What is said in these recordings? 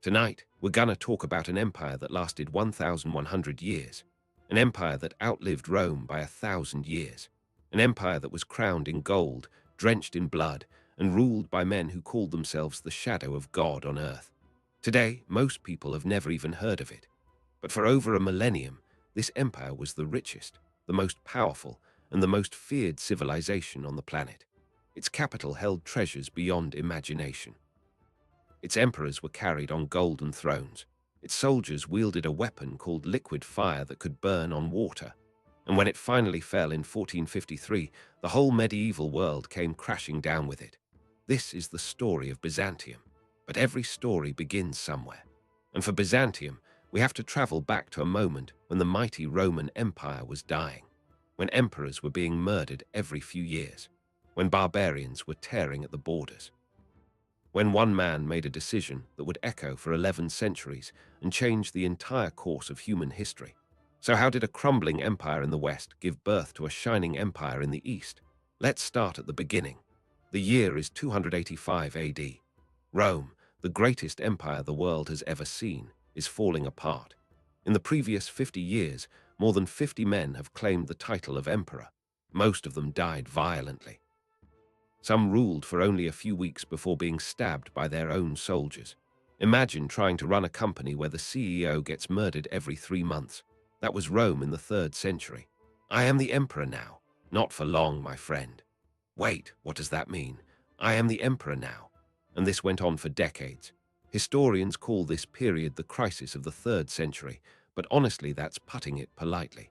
Tonight, we're gonna talk about an empire that lasted 1,100 years, an empire that outlived Rome by 1,000 years, an empire that was crowned in gold, drenched in blood, and ruled by men who called themselves the shadow of God on earth. Today, most people have never even heard of it. But for over a millennium, this empire was the richest, the most powerful, and the most feared civilization on the planet. Its capital held treasures beyond imagination. Its emperors were carried on golden thrones. Its soldiers wielded a weapon called liquid fire that could burn on water. And when it finally fell in 1453, the whole medieval world came crashing down with it. This is the story of Byzantium. But every story begins somewhere. And for Byzantium, we have to travel back to a moment when the mighty Roman Empire was dying, when emperors were being murdered every few years, when barbarians were tearing at the borders, when one man made a decision that would echo for 11 centuries and change the entire course of human history. So how did a crumbling empire in the West give birth to a shining empire in the East? Let's start at the beginning. The year is 285 AD. Rome, the greatest empire the world has ever seen, is falling apart. In the previous 50 years, more than 50 men have claimed the title of emperor. Most of them died violently. Some ruled for only a few weeks before being stabbed by their own soldiers. Imagine trying to run a company where the CEO gets murdered every 3 months. That was Rome in the 3rd century. I am the emperor now. Not for long, my friend. Wait, what does that mean? I am the emperor now. And this went on for decades. Historians call this period the crisis of the 3rd century, but honestly that's putting it politely.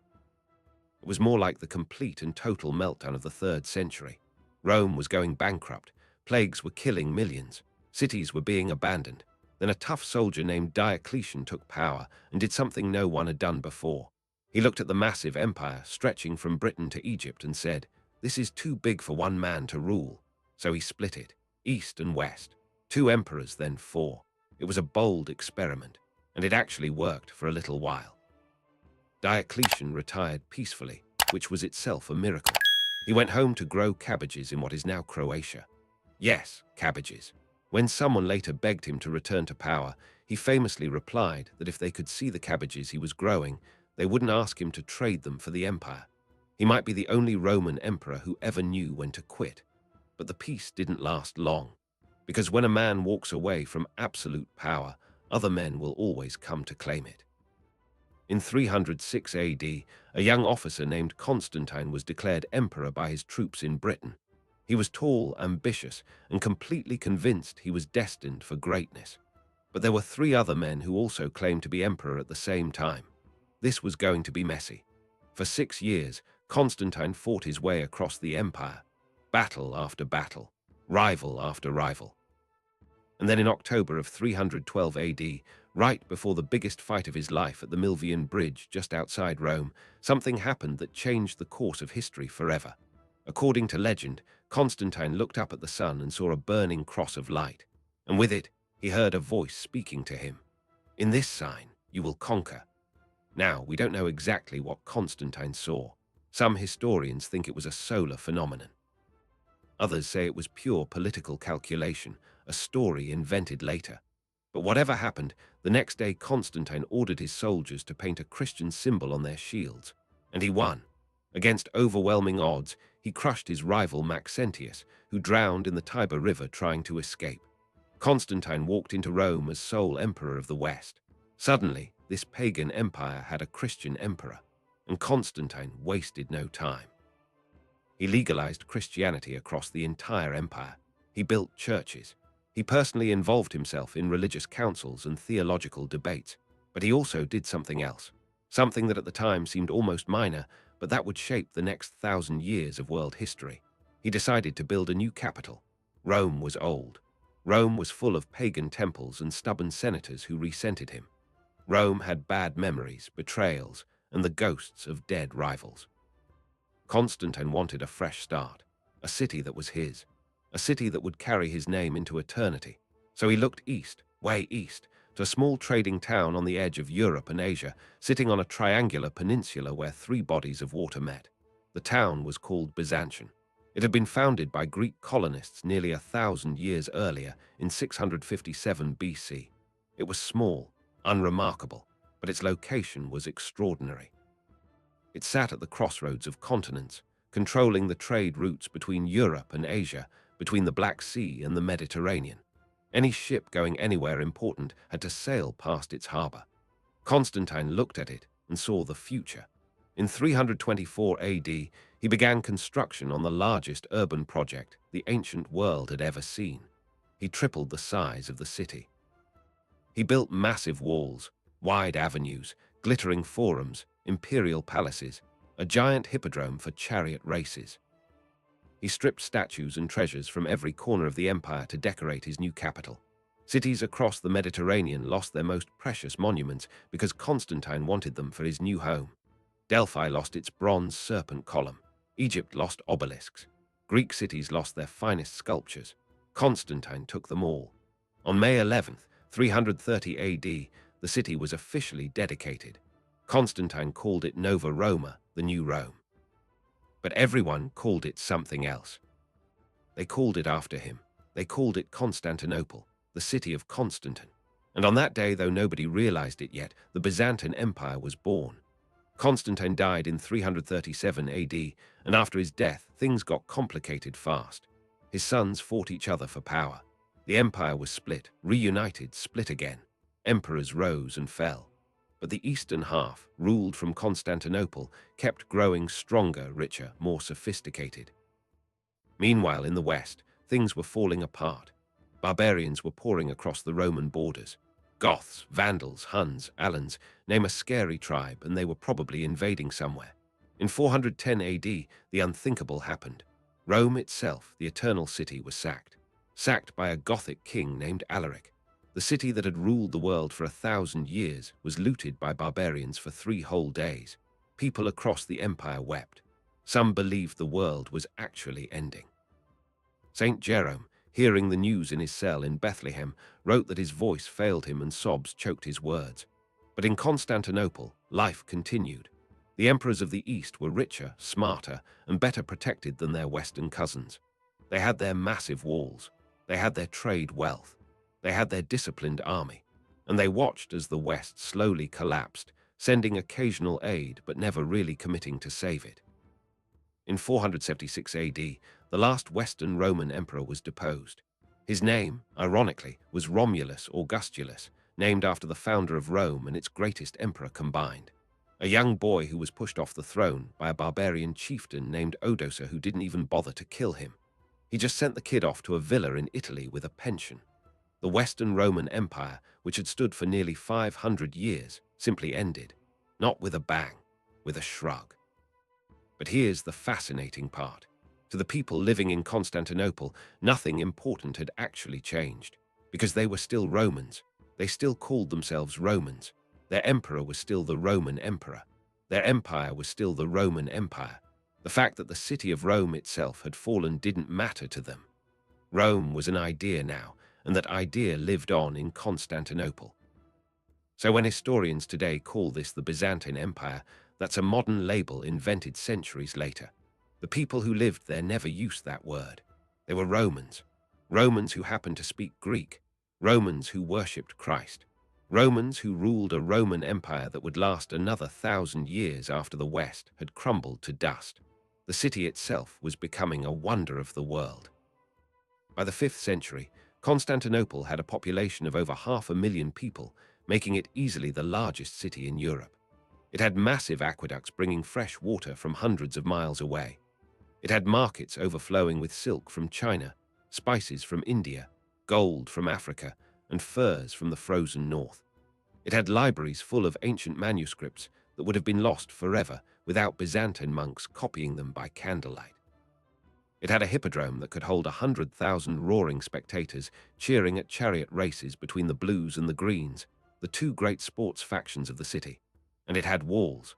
It was more like the complete and total meltdown of the 3rd century. Rome was going bankrupt, plagues were killing millions, cities were being abandoned. Then a tough soldier named Diocletian took power and did something no one had done before. He looked at the massive empire stretching from Britain to Egypt and said, "This is too big for one man to rule." So he split it, east and west. 2 emperors, then 4. It was a bold experiment, and it actually worked for a little while. Diocletian retired peacefully, which was itself a miracle. He went home to grow cabbages in what is now Croatia. Yes, cabbages. When someone later begged him to return to power, he famously replied that if they could see the cabbages he was growing, they wouldn't ask him to trade them for the empire. He might be the only Roman emperor who ever knew when to quit. But the peace didn't last long, because when a man walks away from absolute power, other men will always come to claim it. In 306 AD, a young officer named Constantine was declared emperor by his troops in Britain. He was tall, ambitious, and completely convinced he was destined for greatness. But there were 3 other men who also claimed to be emperor at the same time. This was going to be messy. For 6 years, Constantine fought his way across the empire, battle after battle, rival after rival. And then in October of 312 AD, right before the biggest fight of his life at the Milvian Bridge just outside Rome, something happened that changed the course of history forever. According to legend, Constantine looked up at the sun and saw a burning cross of light, and with it, he heard a voice speaking to him. "In this sign, you will conquer." Now, we don't know exactly what Constantine saw. Some historians think it was a solar phenomenon. Others say it was pure political calculation, a story invented later. But whatever happened, the next day Constantine ordered his soldiers to paint a Christian symbol on their shields. And he won. Against overwhelming odds, he crushed his rival Maxentius, who drowned in the Tiber River trying to escape. Constantine walked into Rome as sole emperor of the West. Suddenly, this pagan empire had a Christian emperor, and Constantine wasted no time. He legalized Christianity across the entire empire. He built churches. He personally involved himself in religious councils and theological debates. But he also did something else. Something that at the time seemed almost minor, but that would shape the next 1,000 years of world history. He decided to build a new capital. Rome was old. Rome was full of pagan temples and stubborn senators who resented him. Rome had bad memories, betrayals, and the ghosts of dead rivals. Constantine wanted a fresh start, a city that was his, a city that would carry his name into eternity. So he looked east, way east, to a small trading town on the edge of Europe and Asia, sitting on a triangular peninsula where 3 bodies of water met. The town was called Byzantium. It had been founded by Greek colonists nearly 1,000 years earlier in 657 BC. It was small, unremarkable, but its location was extraordinary. It sat at the crossroads of continents, controlling the trade routes between Europe and Asia, between the Black Sea and the Mediterranean. Any ship going anywhere important had to sail past its harbor. Constantine looked at it and saw the future. In 324 AD, he began construction on the largest urban project the ancient world had ever seen. He tripled the size of the city. He built massive walls, wide avenues, glittering forums, imperial palaces, a giant hippodrome for chariot races. He stripped statues and treasures from every corner of the empire to decorate his new capital. Cities across the Mediterranean lost their most precious monuments because Constantine wanted them for his new home. Delphi lost its bronze serpent column. Egypt lost obelisks. Greek cities lost their finest sculptures. Constantine took them all. On May 11th, 330 AD, the city was officially dedicated. Constantine called it Nova Roma, the new Rome. But everyone called it something else. They called it after him. They called it Constantinople, the city of Constantine. And on that day, though nobody realized it yet, the Byzantine Empire was born. Constantine died in 337 AD, and after his death, things got complicated fast. His sons fought each other for power. The empire was split, reunited, split again. Emperors rose and fell. But the eastern half, ruled from Constantinople, kept growing stronger, richer, more sophisticated. Meanwhile, in the west, things were falling apart. Barbarians were pouring across the Roman borders. Goths, Vandals, Huns, Alans, name a scary tribe, and they were probably invading somewhere. In 410 AD, the unthinkable happened. Rome itself, the eternal city, was sacked. Sacked by a Gothic king named Alaric. The city that had ruled the world for 1,000 years was looted by barbarians for 3 whole days. People across the empire wept. Some believed the world was actually ending. Saint Jerome, hearing the news in his cell in Bethlehem, wrote that his voice failed him and sobs choked his words. But in Constantinople, life continued. The emperors of the East were richer, smarter, and better protected than their Western cousins. They had their massive walls. They had their trade wealth. They had their disciplined army. And they watched as the West slowly collapsed, sending occasional aid but never really committing to save it. In 476 AD, the last Western Roman emperor was deposed. His name, ironically, was Romulus Augustulus, named after the founder of Rome and its greatest emperor combined. A young boy who was pushed off the throne by a barbarian chieftain named Odoacer who didn't even bother to kill him. He just sent the kid off to a villa in Italy with a pension. The Western Roman Empire, which had stood for nearly 500 years, simply ended. Not with a bang, with a shrug. But here's the fascinating part. To the people living in Constantinople, nothing important had actually changed, because they were still Romans. They still called themselves Romans. Their emperor was still the Roman emperor. Their empire was still the Roman Empire. The fact that the city of Rome itself had fallen didn't matter to them. Rome was an idea now, and that idea lived on in Constantinople. So when historians today call this the Byzantine Empire, that's a modern label invented centuries later. The people who lived there never used that word. They were Romans. Romans who happened to speak Greek. Romans who worshipped Christ. Romans who ruled a Roman Empire that would last another 1,000 years after the West had crumbled to dust. The city itself was becoming a wonder of the world. By the 5th century, Constantinople had a population of over 500,000 people, making it easily the largest city in Europe. It had massive aqueducts bringing fresh water from hundreds of miles away. It had markets overflowing with silk from China, spices from India, gold from Africa, and furs from the frozen north. It had libraries full of ancient manuscripts that would have been lost forever without Byzantine monks copying them by candlelight. It had a hippodrome that could hold 100,000 roaring spectators cheering at chariot races between the blues and the greens, the 2 great sports factions of the city. And it had walls.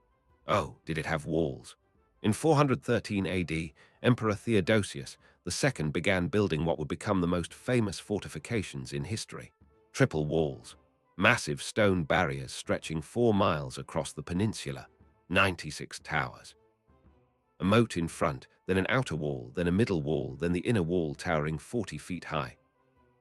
Oh, did it have walls? In 413 AD, Emperor Theodosius II began building what would become the most famous fortifications in history. Triple walls, massive stone barriers stretching 4 miles across the peninsula, 96 towers. A moat in front, then an outer wall, then a middle wall, then the inner wall towering 40 feet high.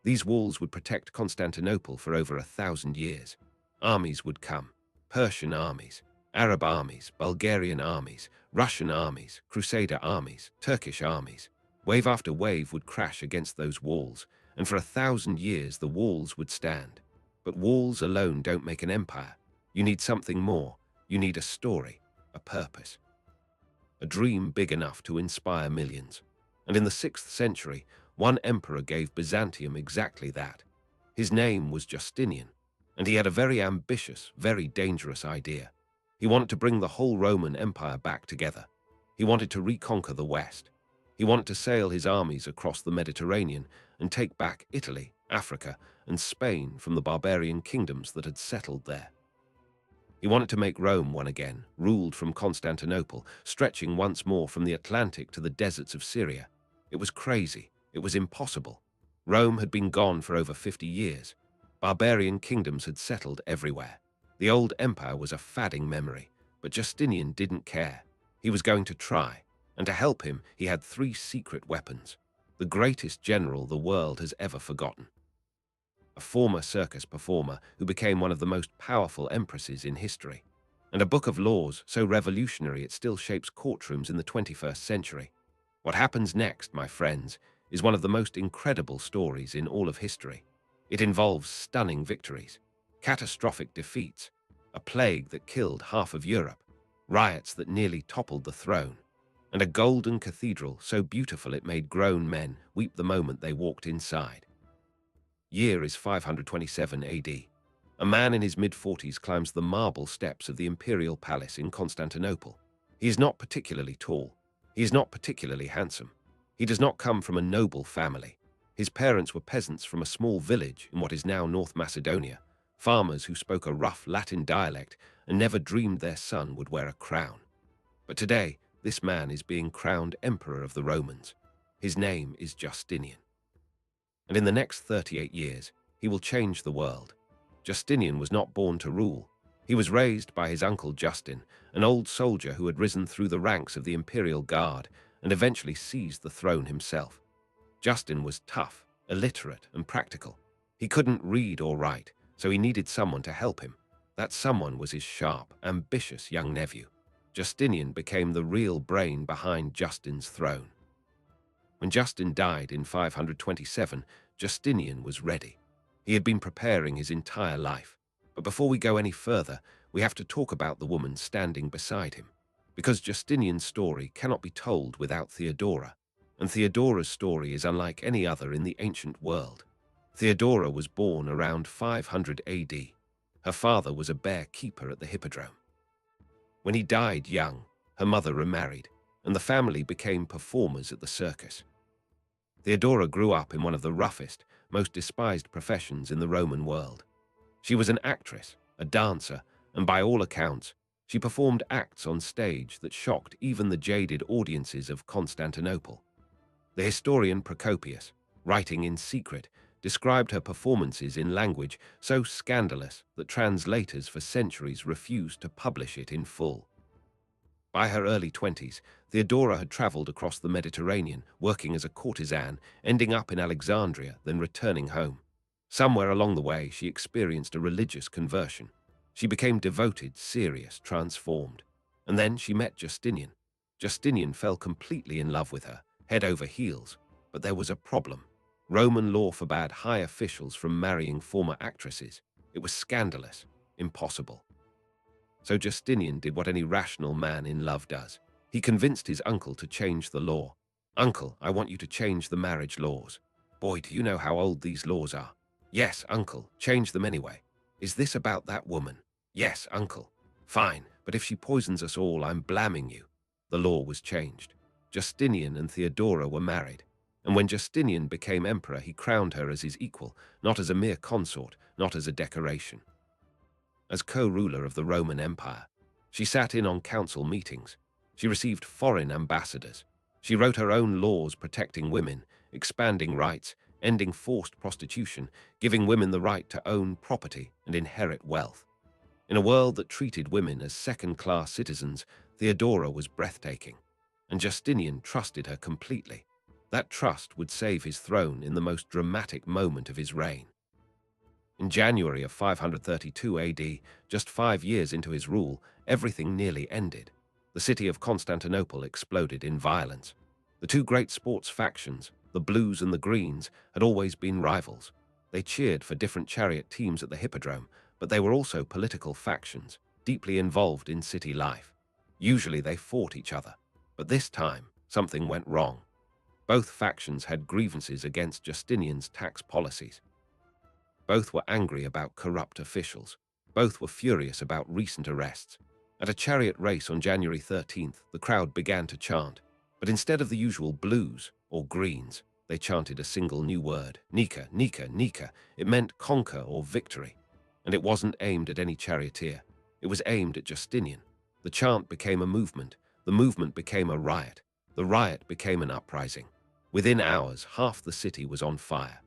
These walls would protect Constantinople for over 1,000 years. Armies would come, Persian armies, Arab armies, Bulgarian armies, Russian armies, Crusader armies, Turkish armies. Wave after wave would crash against those walls, and for 1,000 years the walls would stand. But walls alone don't make an empire. You need something more. You need a story, a purpose, a dream big enough to inspire millions. And in the 6th century, one emperor gave Byzantium exactly that. His name was Justinian, and he had a very ambitious, very dangerous idea. He wanted to bring the whole Roman Empire back together. He wanted to reconquer the West. He wanted to sail his armies across the Mediterranean and take back Italy, Africa, and Spain from the barbarian kingdoms that had settled there. He wanted to make Rome one again, ruled from Constantinople, stretching once more from the Atlantic to the deserts of Syria. It was crazy. It was impossible. Rome had been gone for over 50 years. Barbarian kingdoms had settled everywhere. The old empire was a fading memory, but Justinian didn't care. He was going to try, and to help him, he had 3 secret weapons. The greatest general the world has ever forgotten. A former circus performer who became one of the most powerful empresses in history, and a book of laws so revolutionary it still shapes courtrooms in the 21st century. What happens next, my friends, is one of the most incredible stories in all of history. It involves stunning victories, catastrophic defeats, a plague that killed half of Europe, riots that nearly toppled the throne, and a golden cathedral so beautiful it made grown men weep the moment they walked inside. Year is 527 AD. A man in his mid-40s climbs the marble steps of the imperial palace in Constantinople. He is not particularly tall. He is not particularly handsome. He does not come from a noble family. His parents were peasants from a small village in what is now North Macedonia, farmers who spoke a rough Latin dialect and never dreamed their son would wear a crown. But today, this man is being crowned emperor of the Romans. His name is Justinian. And in the next 38 years, he will change the world. Justinian was not born to rule. He was raised by his uncle Justin, an old soldier who had risen through the ranks of the imperial guard and eventually seized the throne himself. Justin was tough, illiterate, and practical. He couldn't read or write, so he needed someone to help him. That someone was his sharp, ambitious young nephew. Justinian became the real brain behind Justin's throne. When Justin died in 527, Justinian was ready. He had been preparing his entire life. But before we go any further, we have to talk about the woman standing beside him. Because Justinian's story cannot be told without Theodora. And Theodora's story is unlike any other in the ancient world. Theodora was born around 500 AD. Her father was a bear keeper at the hippodrome. When he died young, her mother remarried, and the family became performers at the circus. Theodora grew up in one of the roughest, most despised professions in the Roman world. She was an actress, a dancer, and by all accounts, she performed acts on stage that shocked even the jaded audiences of Constantinople. The historian Procopius, writing in secret, described her performances in language so scandalous that translators for centuries refused to publish it in full. By her early 20s, Theodora had traveled across the Mediterranean, working as a courtesan, ending up in Alexandria, then returning home. Somewhere along the way, she experienced a religious conversion. She became devoted, serious, transformed. And then she met Justinian. Justinian fell completely in love with her, head over heels. But there was a problem. Roman law forbade high officials from marrying former actresses. It was scandalous, impossible. So Justinian did what any rational man in love does. He convinced his uncle to change the law. "Uncle, I want you to change the marriage laws." "Boy, do you know how old these laws are?" "Yes, uncle, change them anyway." "Is this about that woman?" "Yes, uncle." "Fine, but if she poisons us all, I'm blaming you." The law was changed. Justinian and Theodora were married. And when Justinian became emperor, he crowned her as his equal, not as a mere consort, not as a decoration. As co-ruler of the Roman Empire, she sat in on council meetings. She received foreign ambassadors. She wrote her own laws protecting women, expanding rights, ending forced prostitution, giving women the right to own property and inherit wealth. In a world that treated women as second-class citizens, Theodora was breathtaking, and Justinian trusted her completely. That trust would save his throne in the most dramatic moment of his reign. In January of 532 AD, just 5 years into his rule, everything nearly ended. The city of Constantinople exploded in violence. The two great sports factions, the Blues and the Greens, had always been rivals. They cheered for different chariot teams at the Hippodrome, but they were also political factions, deeply involved in city life. Usually they fought each other, but this time something went wrong. Both factions had grievances against Justinian's tax policies. Both were angry about corrupt officials. Both were furious about recent arrests. At a chariot race on January 13th, the crowd began to chant, but instead of the usual blues or greens, they chanted a single new word, Nika, Nika, Nika. It meant conquer or victory. And it wasn't aimed at any charioteer. It was aimed at Justinian. The chant became a movement. The movement became a riot. The riot became an uprising. Within hours, half the city was on fire.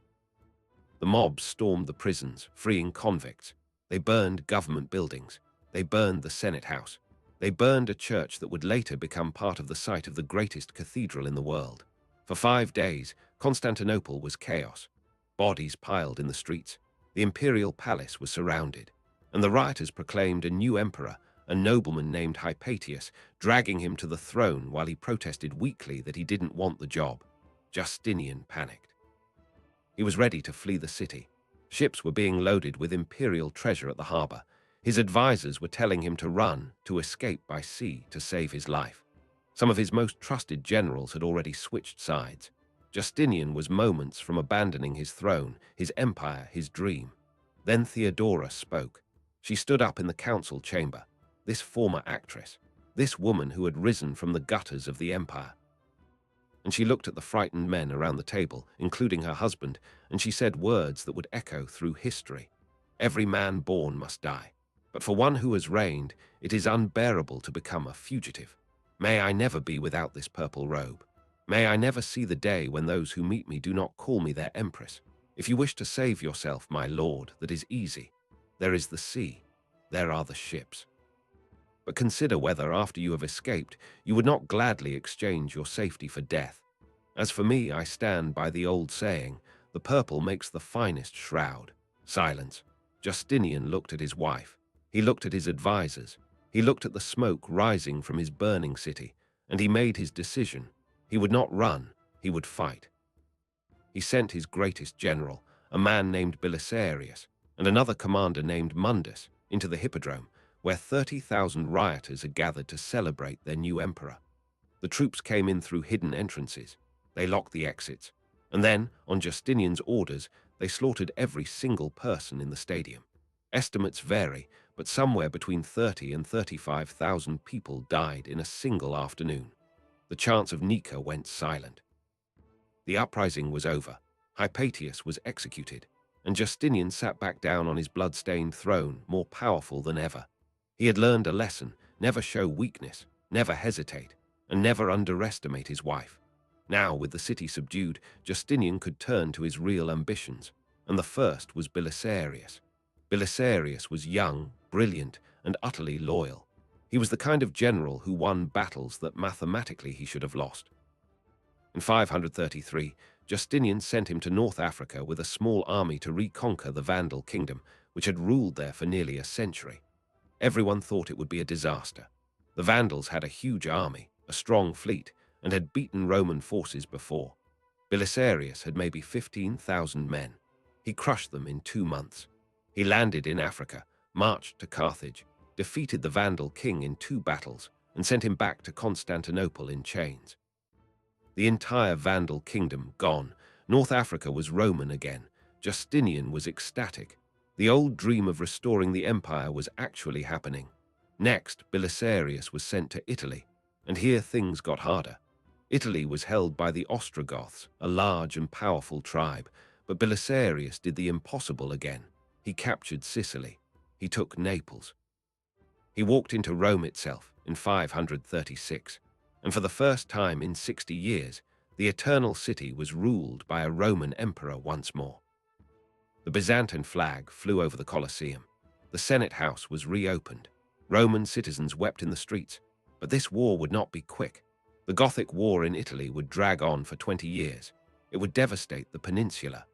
The mob stormed the prisons, freeing convicts. They burned government buildings. They burned the Senate House. They burned a church that would later become part of the site of the greatest cathedral in the world. For 5 days, Constantinople was chaos. Bodies piled in the streets. The imperial palace was surrounded. And the rioters proclaimed a new emperor, a nobleman named Hypatius, dragging him to the throne while he protested weakly that he didn't want the job. Justinian panicked. He was ready to flee the city. Ships were being loaded with imperial treasure at the harbor. His advisors were telling him to run, to escape by sea to save his life. Some of his most trusted generals had already switched sides. Justinian was moments from abandoning his throne, his empire, his dream. Then Theodora spoke. She stood up in the council chamber. This former actress, this woman who had risen from the gutters of the empire. And she looked at the frightened men around the table, including her husband, and she said words that would echo through history. Every man born must die. But for one who has reigned, it is unbearable to become a fugitive. May I never be without this purple robe. May I never see the day when those who meet me do not call me their empress. If you wish to save yourself, my lord, that is easy. There is the sea. There are the ships. But consider whether, after you have escaped, you would not gladly exchange your safety for death. As for me, I stand by the old saying, the purple makes the finest shroud. Silence. Justinian looked at his wife. He looked at his advisors. He looked at the smoke rising from his burning city, and he made his decision. He would not run, he would fight. He sent his greatest general, a man named Belisarius, and another commander named Mundus, into the Hippodrome, where 30,000 rioters had gathered to celebrate their new emperor. The troops came in through hidden entrances. They locked the exits, and then, on Justinian's orders, they slaughtered every single person in the stadium. Estimates vary, but somewhere between 30 and 35,000 people died in a single afternoon. The chants of Nika went silent. The uprising was over. Hypatius was executed, and Justinian sat back down on his blood-stained throne, more powerful than ever. He had learned a lesson: never show weakness, never hesitate, and never underestimate his wife. Now, with the city subdued, Justinian could turn to his real ambitions, and the first was Belisarius. Belisarius was young, brilliant, and utterly loyal. He was the kind of general who won battles that mathematically he should have lost. In 533, Justinian sent him to North Africa with a small army to reconquer the Vandal kingdom, which had ruled there for nearly a century. Everyone thought it would be a disaster. The Vandals had a huge army, a strong fleet, and had beaten Roman forces before. Belisarius had maybe 15,000 men. He crushed them in 2 months. He landed in Africa, marched to Carthage, defeated the Vandal king in 2 battles, and sent him back to Constantinople in chains. The entire Vandal kingdom gone. North Africa was Roman again. Justinian was ecstatic. The old dream of restoring the empire was actually happening. Next, Belisarius was sent to Italy, and here things got harder. Italy was held by the Ostrogoths, a large and powerful tribe, but Belisarius did the impossible again. He captured Sicily. He took Naples. He walked into Rome itself in 536, and for the first time in 60 years, the Eternal City was ruled by a Roman emperor once more. The Byzantine flag flew over the Colosseum. The Senate House was reopened. Roman citizens wept in the streets. But this war would not be quick. The Gothic War in Italy would drag on for 20 years. It would devastate the peninsula.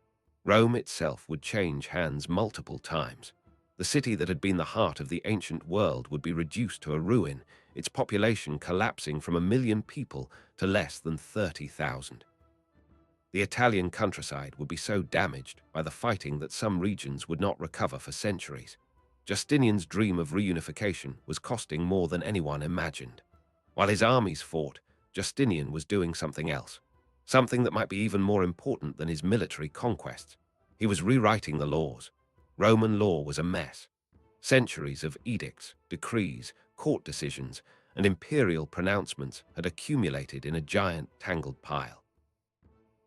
Rome itself would change hands multiple times. The city that had been the heart of the ancient world would be reduced to a ruin, its population collapsing from 1 million people to less than 30,000. The Italian countryside would be so damaged by the fighting that some regions would not recover for centuries. Justinian's dream of reunification was costing more than anyone imagined. While his armies fought, Justinian was doing something else, something that might be even more important than his military conquests. He was rewriting the laws. Roman law was a mess. Centuries of edicts, decrees, court decisions, and imperial pronouncements had accumulated in a giant, tangled pile.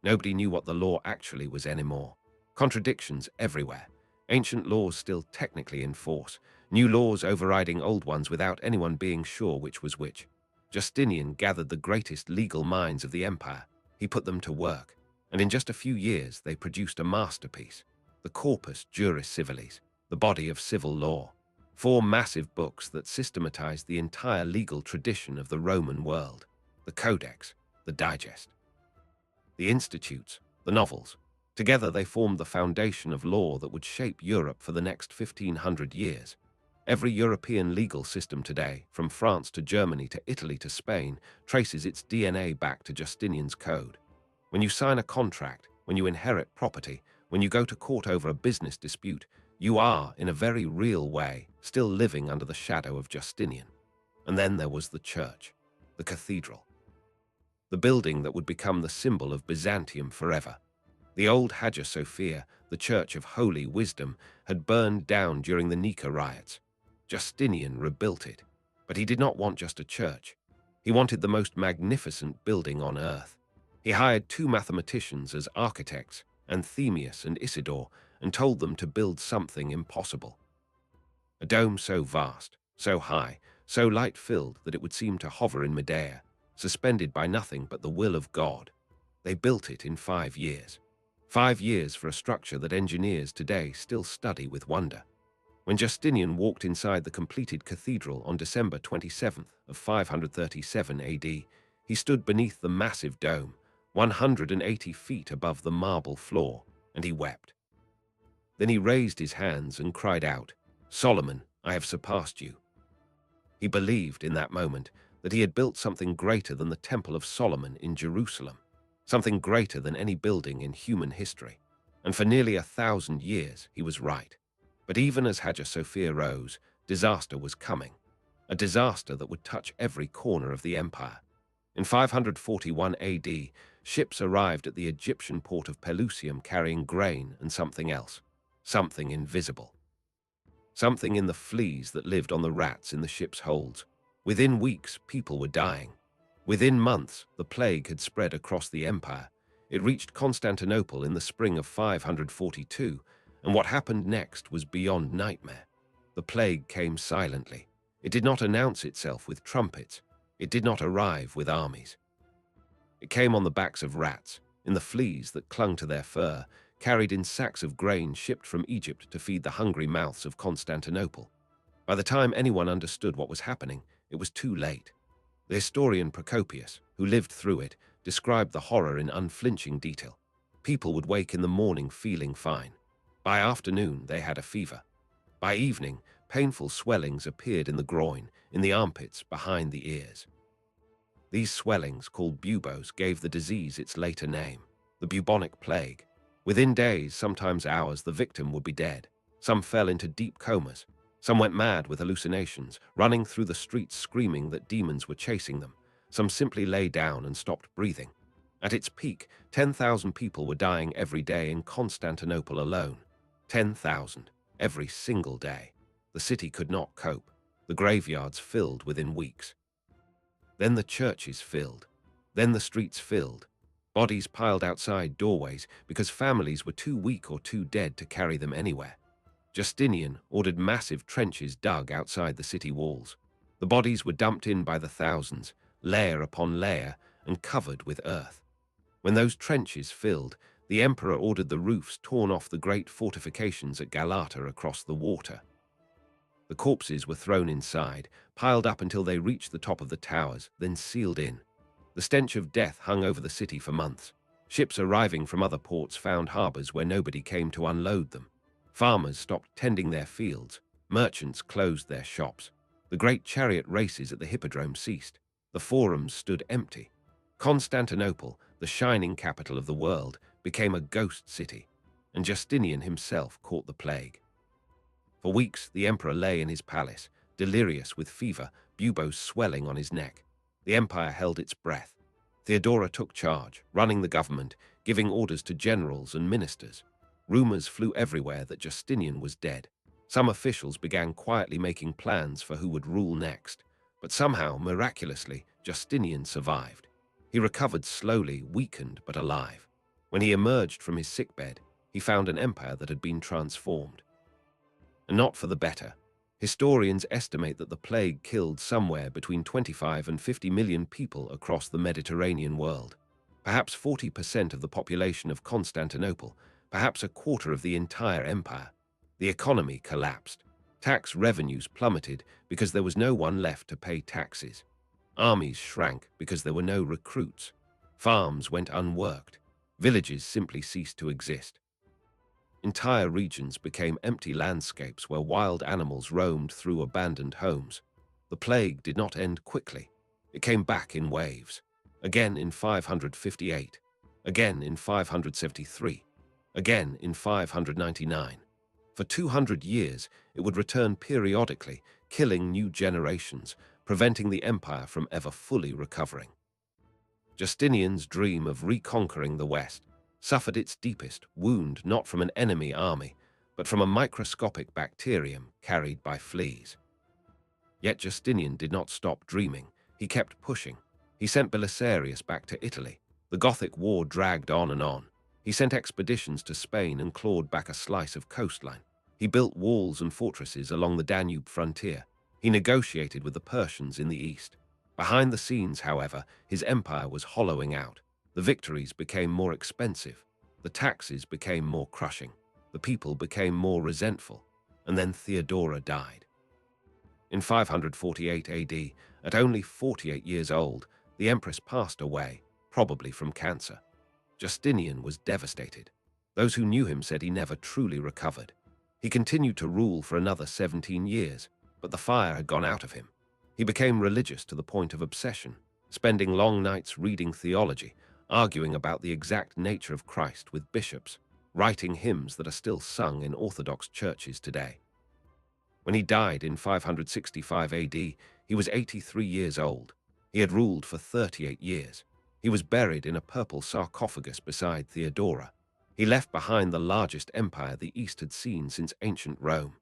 Nobody knew what the law actually was anymore. Contradictions everywhere. Ancient laws still technically in force. New laws overriding old ones without anyone being sure which was which. Justinian gathered the greatest legal minds of the empire. He put them to work, and in just a few years they produced a masterpiece, the Corpus Juris Civilis, the body of civil law. 4 massive books that systematized the entire legal tradition of the Roman world: the Codex, the Digest, the Institutes, the novels. Together they formed the foundation of law that would shape Europe for the next 1500 years. Every European legal system today, from France to Germany to Italy to Spain, traces its DNA back to Justinian's code. When you sign a contract, when you inherit property, when you go to court over a business dispute, you are, in a very real way, still living under the shadow of Justinian. And then there was the church, the cathedral, the building that would become the symbol of Byzantium forever. The old Hagia Sophia, the Church of Holy Wisdom, had burned down during the Nika riots. Justinian rebuilt it, but he did not want just a church. He wanted the most magnificent building on earth. He hired 2 mathematicians as architects, Anthemius and Isidore, and told them to build something impossible. A dome so vast, so high, so light-filled that it would seem to hover in midair, suspended by nothing but the will of God. They built it in 5 years. 5 years for a structure that engineers today still study with wonder. When Justinian walked inside the completed cathedral on December 27th of 537 AD, he stood beneath the massive dome, 180 feet above the marble floor, and he wept. Then he raised his hands and cried out, "Solomon, I have surpassed you." He believed in that moment that he had built something greater than the Temple of Solomon in Jerusalem, something greater than any building in human history. And for nearly 1,000 years, he was right. But even as Hagia Sophia rose, disaster was coming, a disaster that would touch every corner of the empire. In 541 AD, ships arrived at the Egyptian port of Pelusium carrying grain and something else, something invisible. Something in the fleas that lived on the rats in the ship's holds. Within weeks, people were dying. Within months, the plague had spread across the empire. It reached Constantinople in the spring of 542, and what happened next was beyond nightmare. The plague came silently. It did not announce itself with trumpets. It did not arrive with armies. It came on the backs of rats, in the fleas that clung to their fur, carried in sacks of grain shipped from Egypt to feed the hungry mouths of Constantinople. By the time anyone understood what was happening, it was too late. The historian Procopius, who lived through it, described the horror in unflinching detail. People would wake in the morning feeling fine. By afternoon, they had a fever. By evening, painful swellings appeared in the groin, in the armpits, behind the ears. These swellings, called buboes, gave the disease its later name, the bubonic plague. Within days, sometimes hours, the victim would be dead. Some fell into deep comas. Some went mad with hallucinations, running through the streets screaming that demons were chasing them. Some simply lay down and stopped breathing. At its peak, 10,000 people were dying every day in Constantinople alone. 10,000, every single day. The city could not cope. The graveyards filled within weeks. Then the churches filled. Then the streets filled. Bodies piled outside doorways because families were too weak or too dead to carry them anywhere. Justinian ordered massive trenches dug outside the city walls. The bodies were dumped in by the thousands, layer upon layer, and covered with earth. When those trenches filled, the emperor ordered the roofs torn off the great fortifications at Galata across the water. The corpses were thrown inside, piled up until they reached the top of the towers, then sealed in. The stench of death hung over the city for months. Ships arriving from other ports found harbors where nobody came to unload them. Farmers stopped tending their fields. Merchants closed their shops. The great chariot races at the hippodrome ceased. The forums stood empty. Constantinople, the shining capital of the world, became a ghost city, and Justinian himself caught the plague. For weeks, the emperor lay in his palace, delirious with fever, buboes swelling on his neck. The empire held its breath. Theodora took charge, running the government, giving orders to generals and ministers. Rumors flew everywhere that Justinian was dead. Some officials began quietly making plans for who would rule next. But somehow, miraculously, Justinian survived. He recovered slowly, weakened but alive. When he emerged from his sickbed, he found an empire that had been transformed. And not for the better. Historians estimate that the plague killed somewhere between 25 and 50 million people across the Mediterranean world. Perhaps 40% of the population of Constantinople, perhaps a quarter of the entire empire. The economy collapsed. Tax revenues plummeted because there was no one left to pay taxes. Armies shrank because there were no recruits. Farms went unworked. Villages simply ceased to exist. Entire regions became empty landscapes where wild animals roamed through abandoned homes. The plague did not end quickly. It came back in waves. Again in 558, again in 573, again in 599. For 200 years, it would return periodically, killing new generations, preventing the empire from ever fully recovering. Justinian's dream of reconquering the West suffered its deepest wound not from an enemy army, but from a microscopic bacterium carried by fleas. Yet Justinian did not stop dreaming. He kept pushing. He sent Belisarius back to Italy. The Gothic War dragged on and on. He sent expeditions to Spain and clawed back a slice of coastline. He built walls and fortresses along the Danube frontier. He negotiated with the Persians in the east. Behind the scenes, however, his empire was hollowing out. The victories became more expensive. The taxes became more crushing. The people became more resentful. And then Theodora died. In 548 AD, at only 48 years old, the empress passed away, probably from cancer. Justinian was devastated. Those who knew him said he never truly recovered. He continued to rule for another 17 years, but the fire had gone out of him. He became religious to the point of obsession, spending long nights reading theology, arguing about the exact nature of Christ with bishops, writing hymns that are still sung in Orthodox churches today. When he died in 565 AD, he was 83 years old. He had ruled for 38 years. He was buried in a purple sarcophagus beside Theodora. He left behind the largest empire the East had seen since ancient Rome.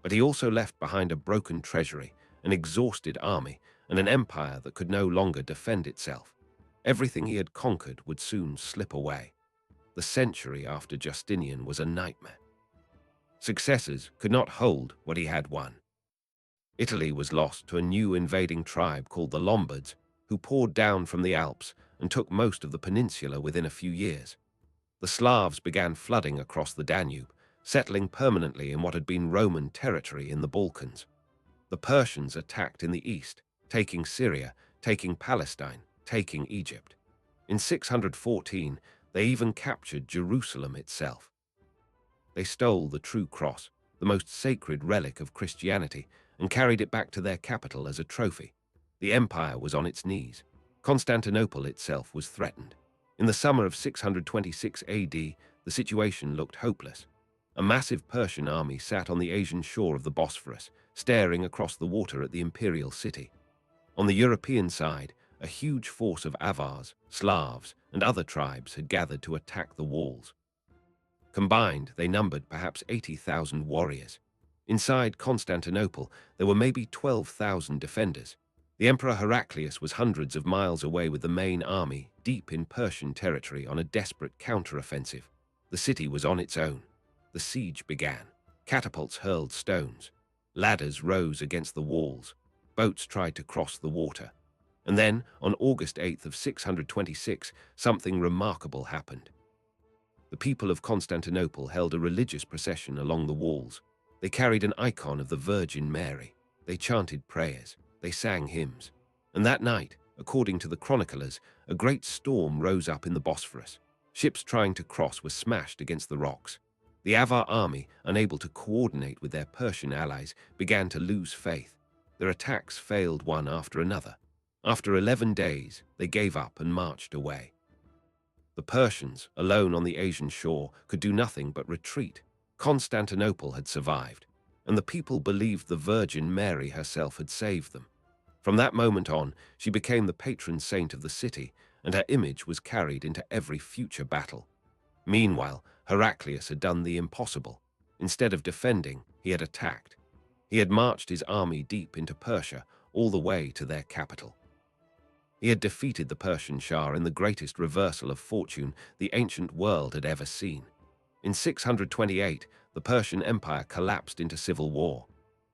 But he also left behind a broken treasury, an exhausted army, and an empire that could no longer defend itself. Everything he had conquered would soon slip away. The century after Justinian was a nightmare. Successors could not hold what he had won. Italy was lost to a new invading tribe called the Lombards, who poured down from the Alps and took most of the peninsula within a few years. The Slavs began flooding across the Danube, settling permanently in what had been Roman territory in the Balkans. The Persians attacked in the east, taking Syria, taking Palestine, taking Egypt. In 614, they even captured Jerusalem itself. They stole the true cross, the most sacred relic of Christianity, and carried it back to their capital as a trophy. The empire was on its knees. Constantinople itself was threatened. In the summer of 626 AD, the situation looked hopeless. A massive Persian army sat on the Asian shore of the Bosphorus, staring across the water at the imperial city. On the European side, a huge force of Avars, Slavs, and other tribes had gathered to attack the walls. Combined, they numbered perhaps 80,000 warriors. Inside Constantinople, there were maybe 12,000 defenders. The Emperor Heraclius was hundreds of miles away with the main army, deep in Persian territory on a desperate counter-offensive. The city was on its own. The siege began. Catapults hurled stones. Ladders rose against the walls. Boats tried to cross the water. And then, on August 8th of 626, something remarkable happened. The people of Constantinople held a religious procession along the walls. They carried an icon of the Virgin Mary. They chanted prayers. They sang hymns. And that night, according to the chroniclers, a great storm rose up in the Bosphorus. Ships trying to cross were smashed against the rocks. The Avar army, unable to coordinate with their Persian allies, began to lose faith. Their attacks failed one after another. After 11 days, they gave up and marched away. The Persians, alone on the Asian shore, could do nothing but retreat. Constantinople had survived, and the people believed the Virgin Mary herself had saved them. From that moment on, she became the patron saint of the city, and her image was carried into every future battle. Meanwhile, Heraclius had done the impossible. Instead of defending, he had attacked. He had marched his army deep into Persia, all the way to their capital. He had defeated the Persian Shah in the greatest reversal of fortune the ancient world had ever seen. In 628, the Persian Empire collapsed into civil war.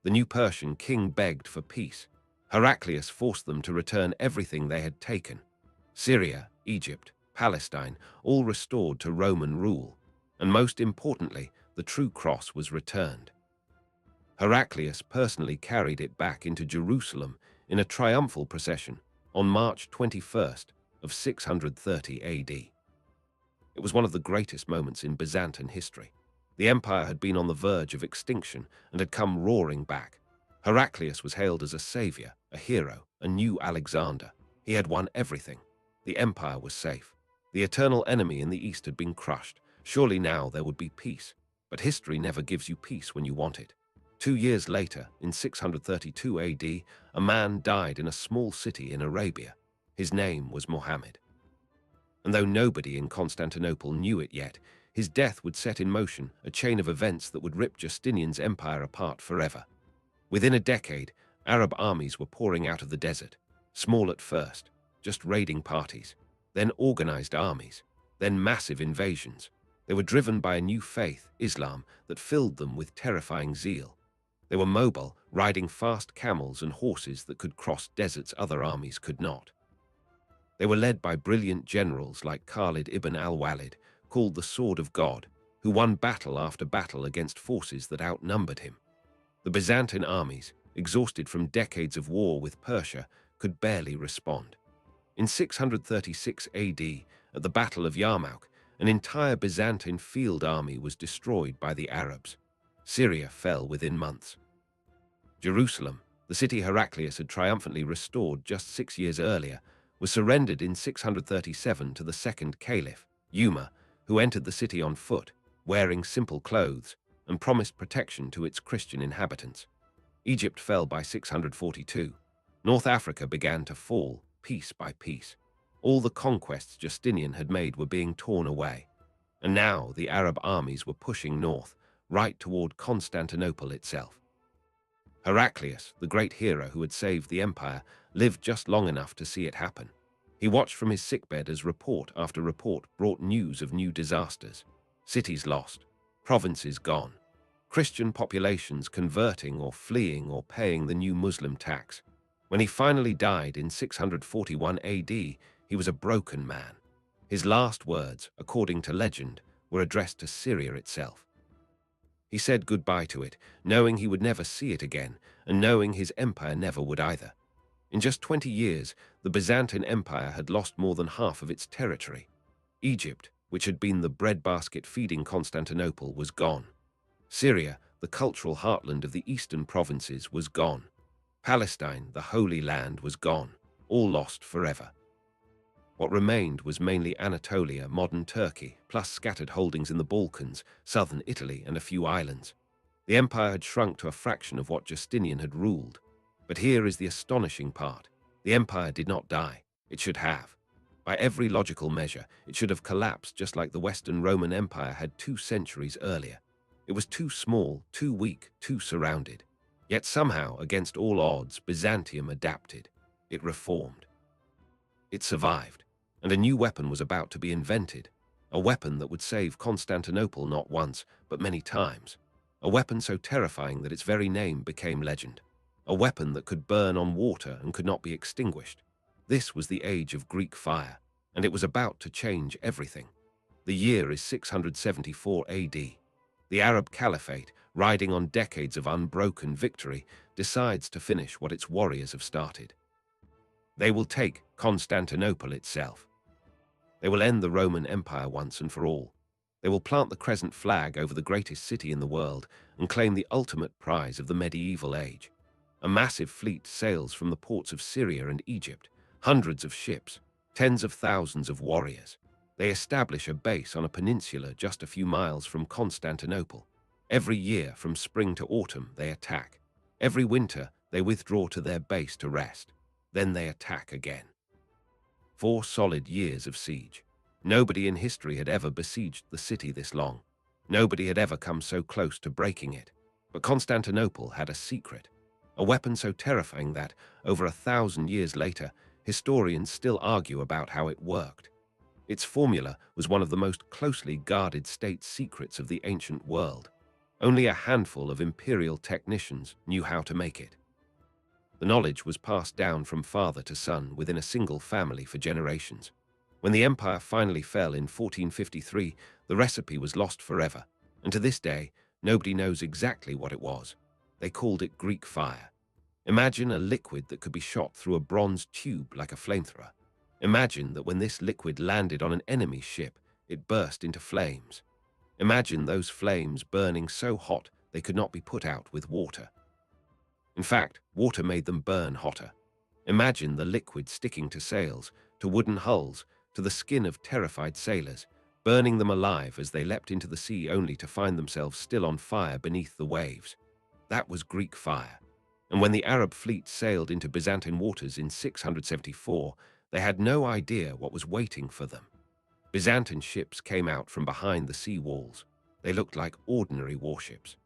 The new Persian king begged for peace. Heraclius forced them to return everything they had taken. Syria, Egypt, Palestine, all restored to Roman rule, and most importantly, the true cross was returned. Heraclius personally carried it back into Jerusalem in a triumphal procession on March 21st of 630 AD. It was one of the greatest moments in Byzantine history. The empire had been on the verge of extinction and had come roaring back. Heraclius was hailed as a savior, a hero, a new Alexander. He had won everything. The empire was safe. The eternal enemy in the east had been crushed. Surely now there would be peace. But history never gives you peace when you want it. 2 years later, in 632 AD, a man died in a small city in Arabia. His name was Muhammad. And though nobody in Constantinople knew it yet, his death would set in motion a chain of events that would rip Justinian's empire apart forever. Within a decade, Arab armies were pouring out of the desert, small at first, just raiding parties, then organized armies, then massive invasions. They were driven by a new faith, Islam, that filled them with terrifying zeal. They were mobile, riding fast camels and horses that could cross deserts other armies could not. They were led by brilliant generals like Khalid ibn al-Walid, called the Sword of God, who won battle after battle against forces that outnumbered him. The Byzantine armies, exhausted from decades of war with Persia, could barely respond. In 636 AD, at the Battle of Yarmouk, an entire Byzantine field army was destroyed by the Arabs. Syria fell within months. Jerusalem, the city Heraclius had triumphantly restored just 6 years earlier, was surrendered in 637 to the second caliph, Umar, who entered the city on foot, wearing simple clothes, and promised protection to its Christian inhabitants. Egypt fell by 642. North Africa began to fall, piece by piece. All the conquests Justinian had made were being torn away. And now the Arab armies were pushing north, right toward Constantinople itself. Heraclius, the great hero who had saved the empire, lived just long enough to see it happen. He watched from his sickbed as report after report brought news of new disasters. Cities lost, provinces gone, Christian populations converting or fleeing or paying the new Muslim tax. When he finally died in 641 AD, he was a broken man. His last words, according to legend, were addressed to Syria itself. He said goodbye to it, knowing he would never see it again, and knowing his empire never would either. In just 20 years, the Byzantine Empire had lost more than half of its territory. Egypt, which had been the breadbasket feeding Constantinople, was gone. Syria, the cultural heartland of the eastern provinces, was gone. Palestine, the Holy Land, was gone, all lost forever. What remained was mainly Anatolia, modern Turkey, plus scattered holdings in the Balkans, southern Italy, and a few islands. The empire had shrunk to a fraction of what Justinian had ruled. But here is the astonishing part. The empire did not die. It should have. By every logical measure, it should have collapsed just like the Western Roman Empire had 2 centuries earlier. It was too small, too weak, too surrounded. Yet somehow, against all odds, Byzantium adapted. It reformed. It survived. And a new weapon was about to be invented. A weapon that would save Constantinople not once, but many times. A weapon so terrifying that its very name became legend. A weapon that could burn on water and could not be extinguished. This was the age of Greek fire, and it was about to change everything. The year is 674 AD. The Arab Caliphate, riding on decades of unbroken victory, decides to finish what its warriors have started. They will take Constantinople itself. They will end the Roman Empire once and for all. They will plant the crescent flag over the greatest city in the world and claim the ultimate prize of the medieval age. A massive fleet sails from the ports of Syria and Egypt, hundreds of ships, tens of thousands of warriors. They establish a base on a peninsula just a few miles from Constantinople. Every year, from spring to autumn, they attack. Every winter, they withdraw to their base to rest. Then they attack again. 4 solid years of siege. Nobody in history had ever besieged the city this long. Nobody had ever come so close to breaking it. But Constantinople had a secret, a weapon so terrifying that, over 1,000 years later, historians still argue about how it worked. Its formula was one of the most closely guarded state secrets of the ancient world. Only a handful of imperial technicians knew how to make it. The knowledge was passed down from father to son within a single family for generations. When the empire finally fell in 1453, the recipe was lost forever, and to this day, nobody knows exactly what it was. They called it Greek fire. Imagine a liquid that could be shot through a bronze tube like a flamethrower. Imagine that when this liquid landed on an enemy ship, it burst into flames. Imagine those flames burning so hot they could not be put out with water. In fact, water made them burn hotter. Imagine the liquid sticking to sails, to wooden hulls, to the skin of terrified sailors, burning them alive as they leapt into the sea only to find themselves still on fire beneath the waves. That was Greek fire. And when the Arab fleet sailed into Byzantine waters in 674, they had no idea what was waiting for them. Byzantine ships came out from behind the sea walls. They looked like ordinary warships.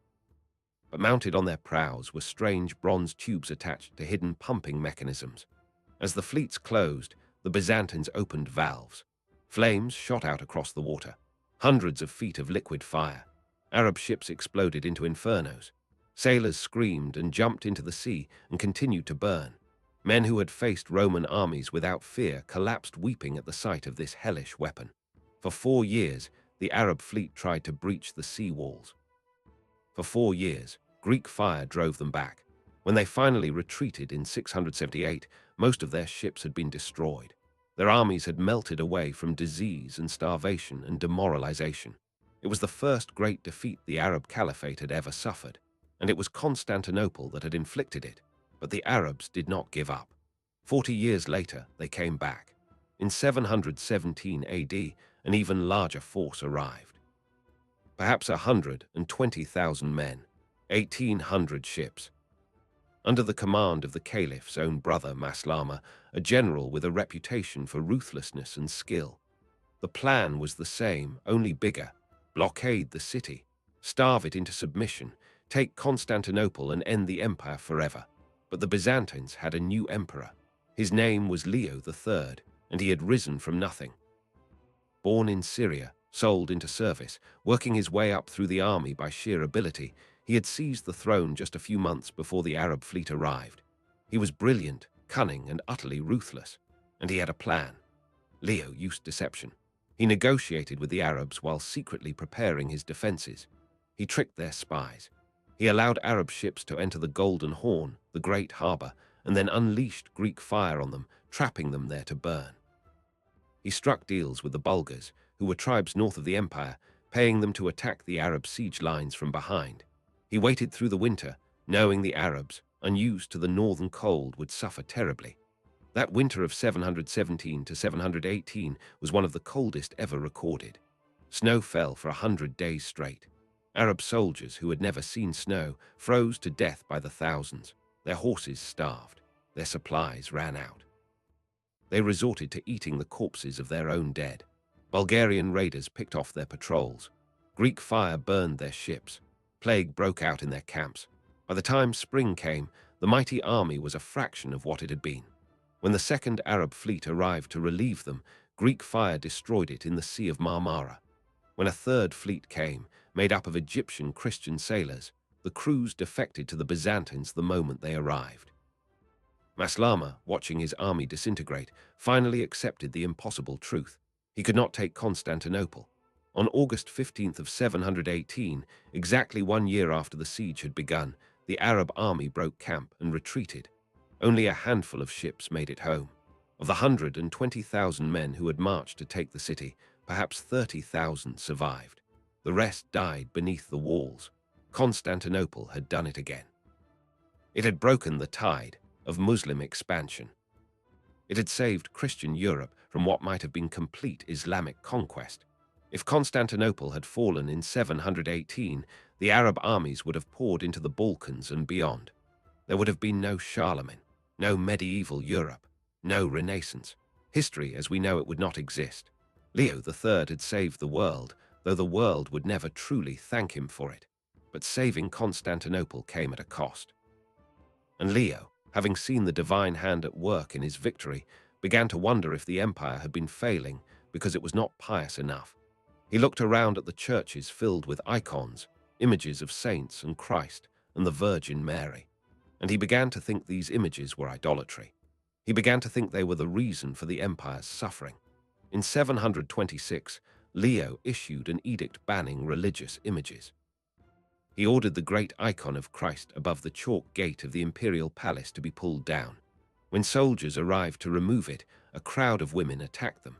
But mounted on their prows were strange bronze tubes attached to hidden pumping mechanisms. As the fleets closed, the Byzantines opened valves. Flames shot out across the water. Hundreds of feet of liquid fire. Arab ships exploded into infernos. Sailors screamed and jumped into the sea and continued to burn. Men who had faced Roman armies without fear collapsed weeping at the sight of this hellish weapon. For 4 years, the Arab fleet tried to breach the sea walls. For 4 years, Greek fire drove them back. When they finally retreated in 678, most of their ships had been destroyed. Their armies had melted away from disease and starvation and demoralization. It was the first great defeat the Arab Caliphate had ever suffered, and it was Constantinople that had inflicted it. But the Arabs did not give up. 40 years later, they came back. In 717 AD, an even larger force arrived. Perhaps 120,000 men, 1,800 ships. Under the command of the caliph's own brother Maslama, a general with a reputation for ruthlessness and skill. The plan was the same, only bigger. Blockade the city, starve it into submission, take Constantinople and end the empire forever. But the Byzantines had a new emperor. His name was Leo III, and he had risen from nothing. Born in Syria, sold into service, working his way up through the army by sheer ability, he had seized the throne just a few months before the Arab fleet arrived. He was brilliant, cunning, and utterly ruthless, and he had a plan. Leo used deception. He negotiated with the Arabs while secretly preparing his defenses. He tricked their spies. He allowed Arab ships to enter the Golden Horn, the great harbor, and then unleashed Greek fire on them, trapping them there to burn. He struck deals with the Bulgars, who were tribes north of the empire, paying them to attack the Arab siege lines from behind. He waited through the winter, knowing the Arabs, unused to the northern cold, would suffer terribly. That winter of 717 to 718 was one of the coldest ever recorded. Snow fell for 100 days straight. Arab soldiers who had never seen snow froze to death by the thousands. Their horses starved. Their supplies ran out. They resorted to eating the corpses of their own dead. Bulgarian raiders picked off their patrols. Greek fire burned their ships. Plague broke out in their camps. By the time spring came, the mighty army was a fraction of what it had been. When the second Arab fleet arrived to relieve them, Greek fire destroyed it in the Sea of Marmara. When a third fleet came, made up of Egyptian Christian sailors, the crews defected to the Byzantines the moment they arrived. Maslama, watching his army disintegrate, finally accepted the impossible truth. He could not take Constantinople. On August 15th of 718, exactly 1 year after the siege had begun, the Arab army broke camp and retreated. Only a handful of ships made it home. Of the 120,000 men who had marched to take the city, perhaps 30,000 survived. The rest died beneath the walls. Constantinople had done it again. It had broken the tide of Muslim expansion. It had saved Christian Europe from what might have been complete Islamic conquest. If Constantinople had fallen in 718, the Arab armies would have poured into the Balkans and beyond. There would have been no Charlemagne, no medieval Europe, no Renaissance. History as we know it would not exist. Leo III had saved the world, though the world would never truly thank him for it. But saving Constantinople came at a cost. And Leo, having seen the divine hand at work in his victory, began to wonder if the empire had been failing because it was not pious enough. He looked around at the churches filled with icons, images of saints and Christ and the Virgin Mary, and he began to think these images were idolatry. He began to think they were the reason for the empire's suffering. In 726, Leo issued an edict banning religious images. He ordered the great icon of Christ above the chalk gate of the imperial palace to be pulled down. When soldiers arrived to remove it, a crowd of women attacked them.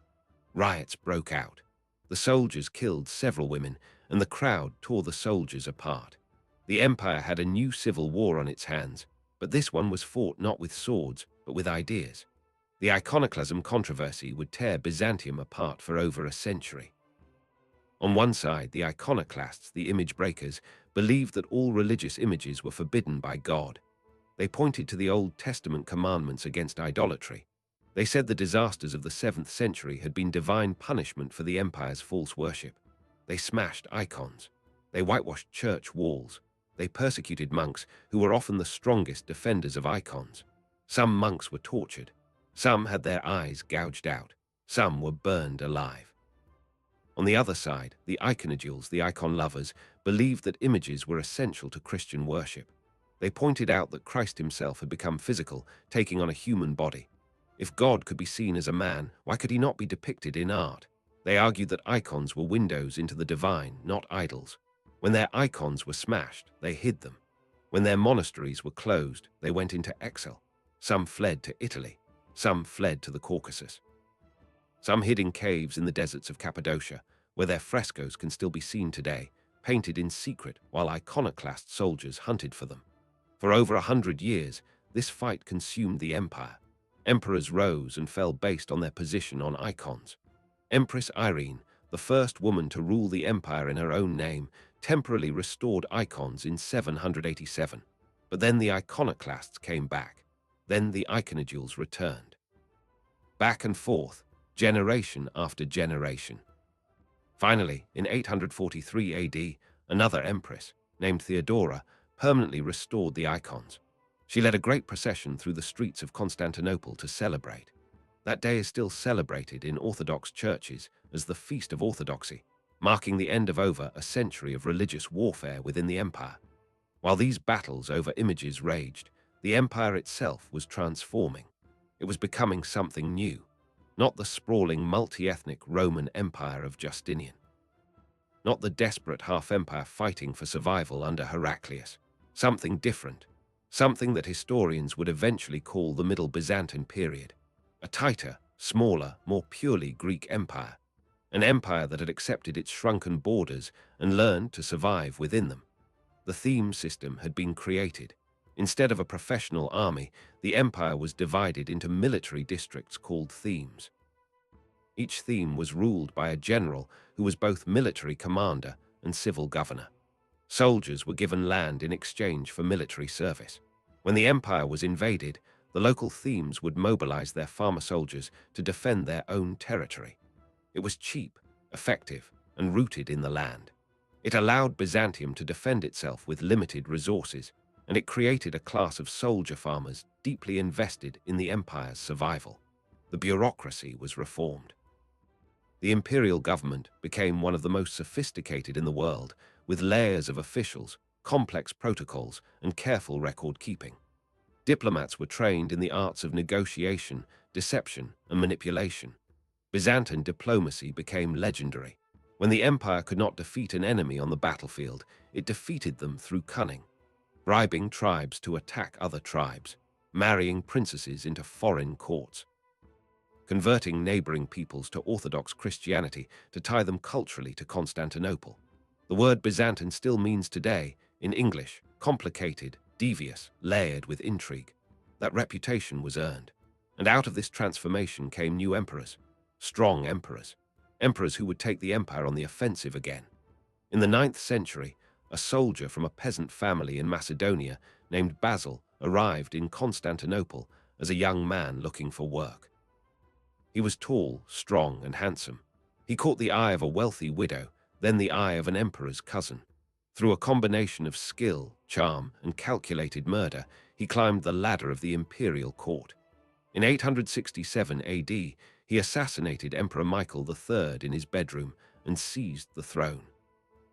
Riots broke out. The soldiers killed several women, and the crowd tore the soldiers apart. The empire had a new civil war on its hands, but this one was fought not with swords, but with ideas. The iconoclasm controversy would tear Byzantium apart for over a century. On one side, the iconoclasts, the image breakers, believed that all religious images were forbidden by God. They pointed to the Old Testament commandments against idolatry. They said the disasters of the 7th century had been divine punishment for the empire's false worship. They smashed icons. They whitewashed church walls. They persecuted monks who were often the strongest defenders of icons. Some monks were tortured. Some had their eyes gouged out. Some were burned alive. On the other side, the iconodules, the icon lovers, believed that images were essential to Christian worship. They pointed out that Christ himself had become physical, taking on a human body. If God could be seen as a man, why could he not be depicted in art? They argued that icons were windows into the divine, not idols. When their icons were smashed, they hid them. When their monasteries were closed, they went into exile. Some fled to Italy. Some fled to the Caucasus. Some hid in caves in the deserts of Cappadocia, where their frescoes can still be seen today, painted in secret while iconoclast soldiers hunted for them. For over 100 years, this fight consumed the empire. Emperors rose and fell based on their position on icons. Empress Irene, the first woman to rule the empire in her own name, temporarily restored icons in 787. But then the iconoclasts came back. Then the iconodules returned. Back and forth, generation after generation. Finally, in 843 AD, another empress, named Theodora, permanently restored the icons. She led a great procession through the streets of Constantinople to celebrate. That day is still celebrated in Orthodox churches as the Feast of Orthodoxy, marking the end of over a century of religious warfare within the empire. While these battles over images raged, the empire itself was transforming. It was becoming something new, not the sprawling multi-ethnic Roman Empire of Justinian, not the desperate half-empire fighting for survival under Heraclius. Something different, something that historians would eventually call the Middle Byzantine period. A tighter, smaller, more purely Greek empire. An empire that had accepted its shrunken borders and learned to survive within them. The theme system had been created. Instead of a professional army, the empire was divided into military districts called themes. Each theme was ruled by a general who was both military commander and civil governor. Soldiers were given land in exchange for military service. When the empire was invaded, the local themes would mobilize their farmer soldiers to defend their own territory. It was cheap, effective, and rooted in the land. It allowed Byzantium to defend itself with limited resources, and it created a class of soldier farmers deeply invested in the empire's survival. The bureaucracy was reformed. The imperial government became one of the most sophisticated in the world, with layers of officials, complex protocols, and careful record-keeping. Diplomats were trained in the arts of negotiation, deception, and manipulation. Byzantine diplomacy became legendary. When the empire could not defeat an enemy on the battlefield, it defeated them through cunning, bribing tribes to attack other tribes, marrying princesses into foreign courts. converting neighboring peoples to Orthodox Christianity to tie them culturally to Constantinople. The word Byzantine still means today, in English, complicated, devious, layered with intrigue. That reputation was earned. And out of this transformation came new emperors, strong emperors, emperors who would take the empire on the offensive again. In the 9th century, a soldier from a peasant family in Macedonia named Basil arrived in Constantinople as a young man looking for work. He was tall, strong, and handsome. He caught the eye of a wealthy widow, then the eye of an emperor's cousin. Through a combination of skill, charm, and calculated murder, he climbed the ladder of the imperial court. In 867 AD, he assassinated Emperor Michael III in his bedroom and seized the throne.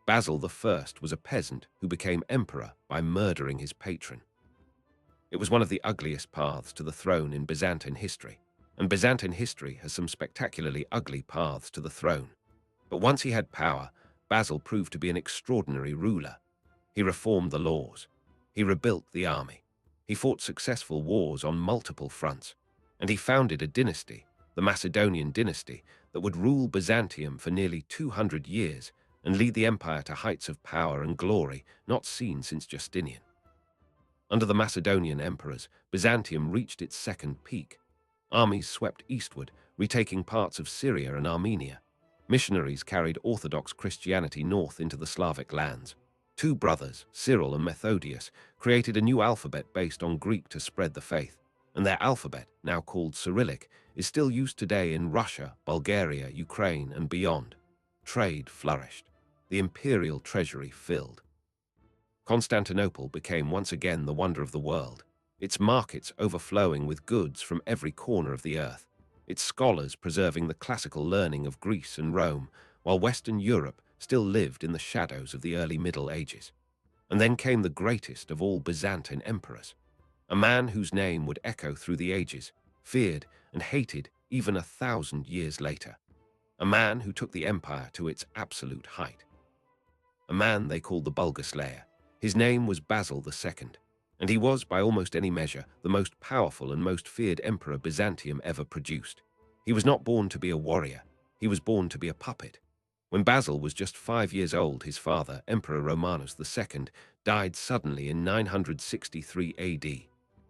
Basil I was a peasant who became emperor by murdering his patron. It was one of the ugliest paths to the throne in Byzantine history, and Byzantine history has some spectacularly ugly paths to the throne. But once he had power, Basil proved to be an extraordinary ruler. He reformed the laws. He rebuilt the army. He fought successful wars on multiple fronts, and he founded a dynasty, the Macedonian dynasty, that would rule Byzantium for nearly 200 years and lead the empire to heights of power and glory not seen since Justinian. Under the Macedonian emperors, Byzantium reached its second peak. Armies swept eastward, retaking parts of Syria and Armenia. Missionaries carried Orthodox Christianity north into the Slavic lands. Two brothers, Cyril and Methodius, created a new alphabet based on Greek to spread the faith, and their alphabet, now called Cyrillic, is still used today in Russia, Bulgaria, Ukraine, and beyond. Trade flourished. The imperial treasury filled. Constantinople became once again the wonder of the world, its markets overflowing with goods from every corner of the earth, its scholars preserving the classical learning of Greece and Rome, while Western Europe still lived in the shadows of the early Middle Ages. And then came the greatest of all Byzantine emperors, a man whose name would echo through the ages, feared and hated even 1,000 years later. A man who took the empire to its absolute height. A man they called the Bulgar Slayer. His name was Basil II, and he was, by almost any measure, the most powerful and most feared emperor Byzantium ever produced. He was not born to be a warrior. He was born to be a puppet. When Basil was just 5 years old, his father, Emperor Romanus II, died suddenly in 963 AD.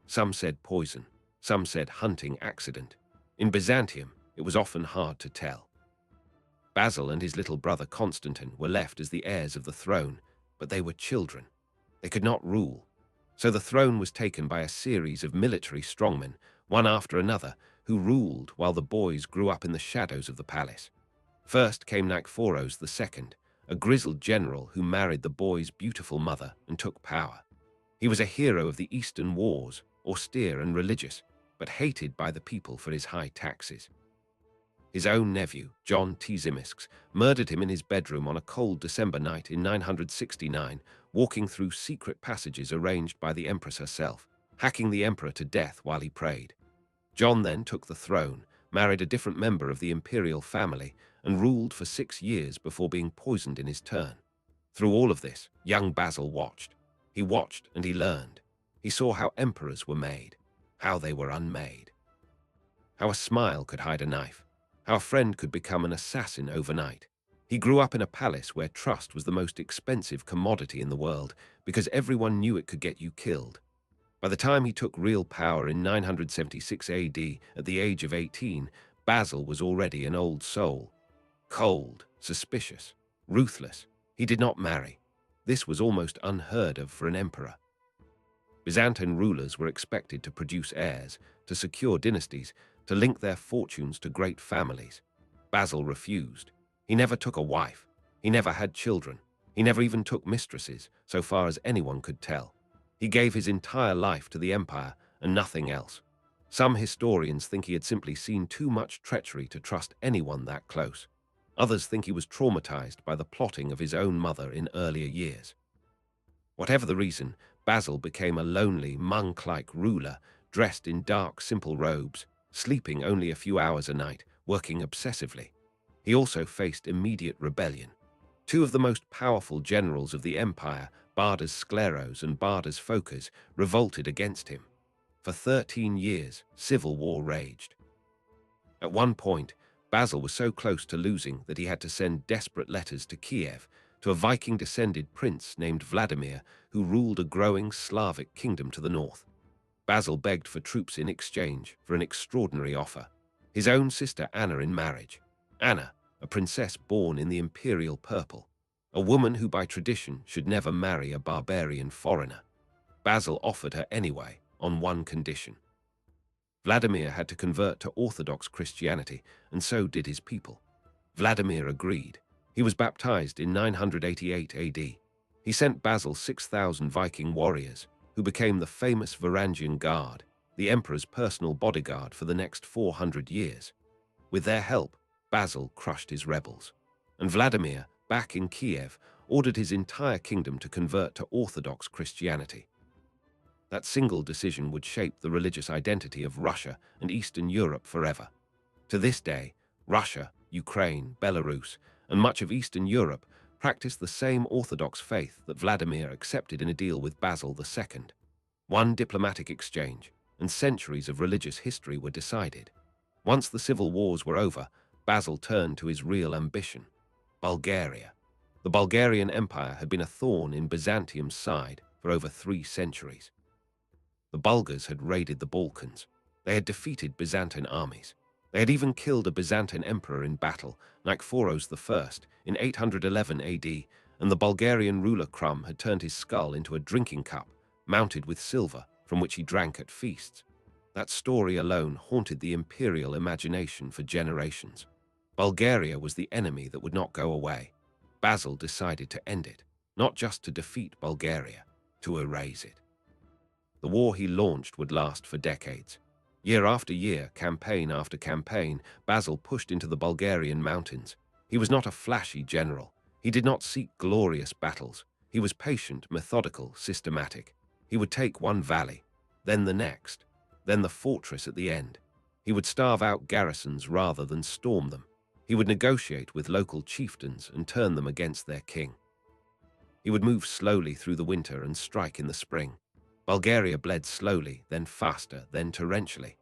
Some said poison, some said hunting accident. In Byzantium, it was often hard to tell. Basil and his little brother Constantine were left as the heirs of the throne, but they were children. They could not rule. So the throne was taken by a series of military strongmen, one after another, who ruled while the boys grew up in the shadows of the palace. First came Nicephorus II, a grizzled general who married the boy's beautiful mother and took power. He was a hero of the Eastern Wars, austere and religious, but hated by the people for his high taxes. His own nephew, John Tzimiskes, murdered him in his bedroom on a cold December night in 969, walking through secret passages arranged by the empress herself, hacking the emperor to death while he prayed. John then took the throne, married a different member of the imperial family, and ruled for 6 years before being poisoned in his turn. Through all of this, young Basil watched. He watched and he learned. He saw how emperors were made, how they were unmade, how a smile could hide a knife, how a friend could become an assassin overnight. He grew up in a palace where trust was the most expensive commodity in the world because everyone knew it could get you killed. By the time he took real power in 976 AD, at the age of 18, Basil was already an old soul. Cold, suspicious, ruthless. He did not marry. This was almost unheard of for an emperor. Byzantine rulers were expected to produce heirs, to secure dynasties, to link their fortunes to great families. Basil refused. He never took a wife. He never had children. He never even took mistresses, so far as anyone could tell. He gave his entire life to the empire and nothing else. Some historians think he had simply seen too much treachery to trust anyone that close. Others think he was traumatized by the plotting of his own mother in earlier years. Whatever the reason, Basil became a lonely, monk-like ruler, dressed in dark, simple robes, sleeping only a few hours a night, working obsessively. He also faced immediate rebellion. Two of the most powerful generals of the empire, Bardas Skleros and Bardas Phocas, revolted against him. For 13 years, civil war raged. At one point, Basil was so close to losing that he had to send desperate letters to Kiev to a Viking-descended prince named Vladimir who ruled a growing Slavic kingdom to the north. Basil begged for troops in exchange for an extraordinary offer: his own sister Anna in marriage. Anna, a princess born in the imperial purple, a woman who by tradition should never marry a barbarian foreigner. Basil offered her anyway, on one condition. Vladimir had to convert to Orthodox Christianity, and so did his people. Vladimir agreed. He was baptized in 988 AD. He sent Basil 6,000 Viking warriors, who became the famous Varangian Guard, the emperor's personal bodyguard for the next 400 years. With their help, Basil crushed his rebels, and Vladimir, back in Kiev, ordered his entire kingdom to convert to Orthodox Christianity. That single decision would shape the religious identity of Russia and Eastern Europe forever. To this day, Russia, Ukraine, Belarus, and much of Eastern Europe practice the same Orthodox faith that Vladimir accepted in a deal with Basil II. One diplomatic exchange, and centuries of religious history were decided. Once the civil wars were over, Basil turned to his real ambition: Bulgaria. The Bulgarian Empire had been a thorn in Byzantium's side for over 3 centuries. The Bulgars had raided the Balkans. They had defeated Byzantine armies. They had even killed a Byzantine emperor in battle, Nicephorus I, in 811 AD, and the Bulgarian ruler Krum had turned his skull into a drinking cup, mounted with silver, from which he drank at feasts. That story alone haunted the imperial imagination for generations. Bulgaria was the enemy that would not go away. Basil decided to end it, not just to defeat Bulgaria, to erase it. The war he launched would last for decades. Year after year, campaign after campaign, Basil pushed into the Bulgarian mountains. He was not a flashy general. He did not seek glorious battles. He was patient, methodical, systematic. He would take one valley, then the next, then the fortress at the end. He would starve out garrisons rather than storm them. He would negotiate with local chieftains and turn them against their king. He would move slowly through the winter and strike in the spring. Bulgaria bled slowly, then faster, then torrentially.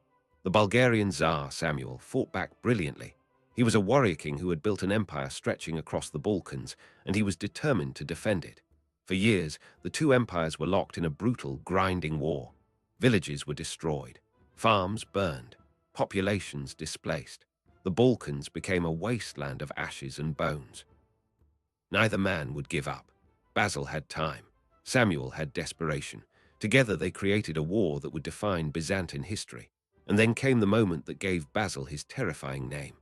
The Bulgarian Tsar, Samuel, fought back brilliantly. He was a warrior king who had built an empire stretching across the Balkans, and he was determined to defend it. For years, the two empires were locked in a brutal, grinding war. Villages were destroyed, farms burned, populations displaced. The Balkans became a wasteland of ashes and bones. Neither man would give up. Basil had time. Samuel had desperation. Together they created a war that would define Byzantine history. And then came the moment that gave Basil his terrifying name.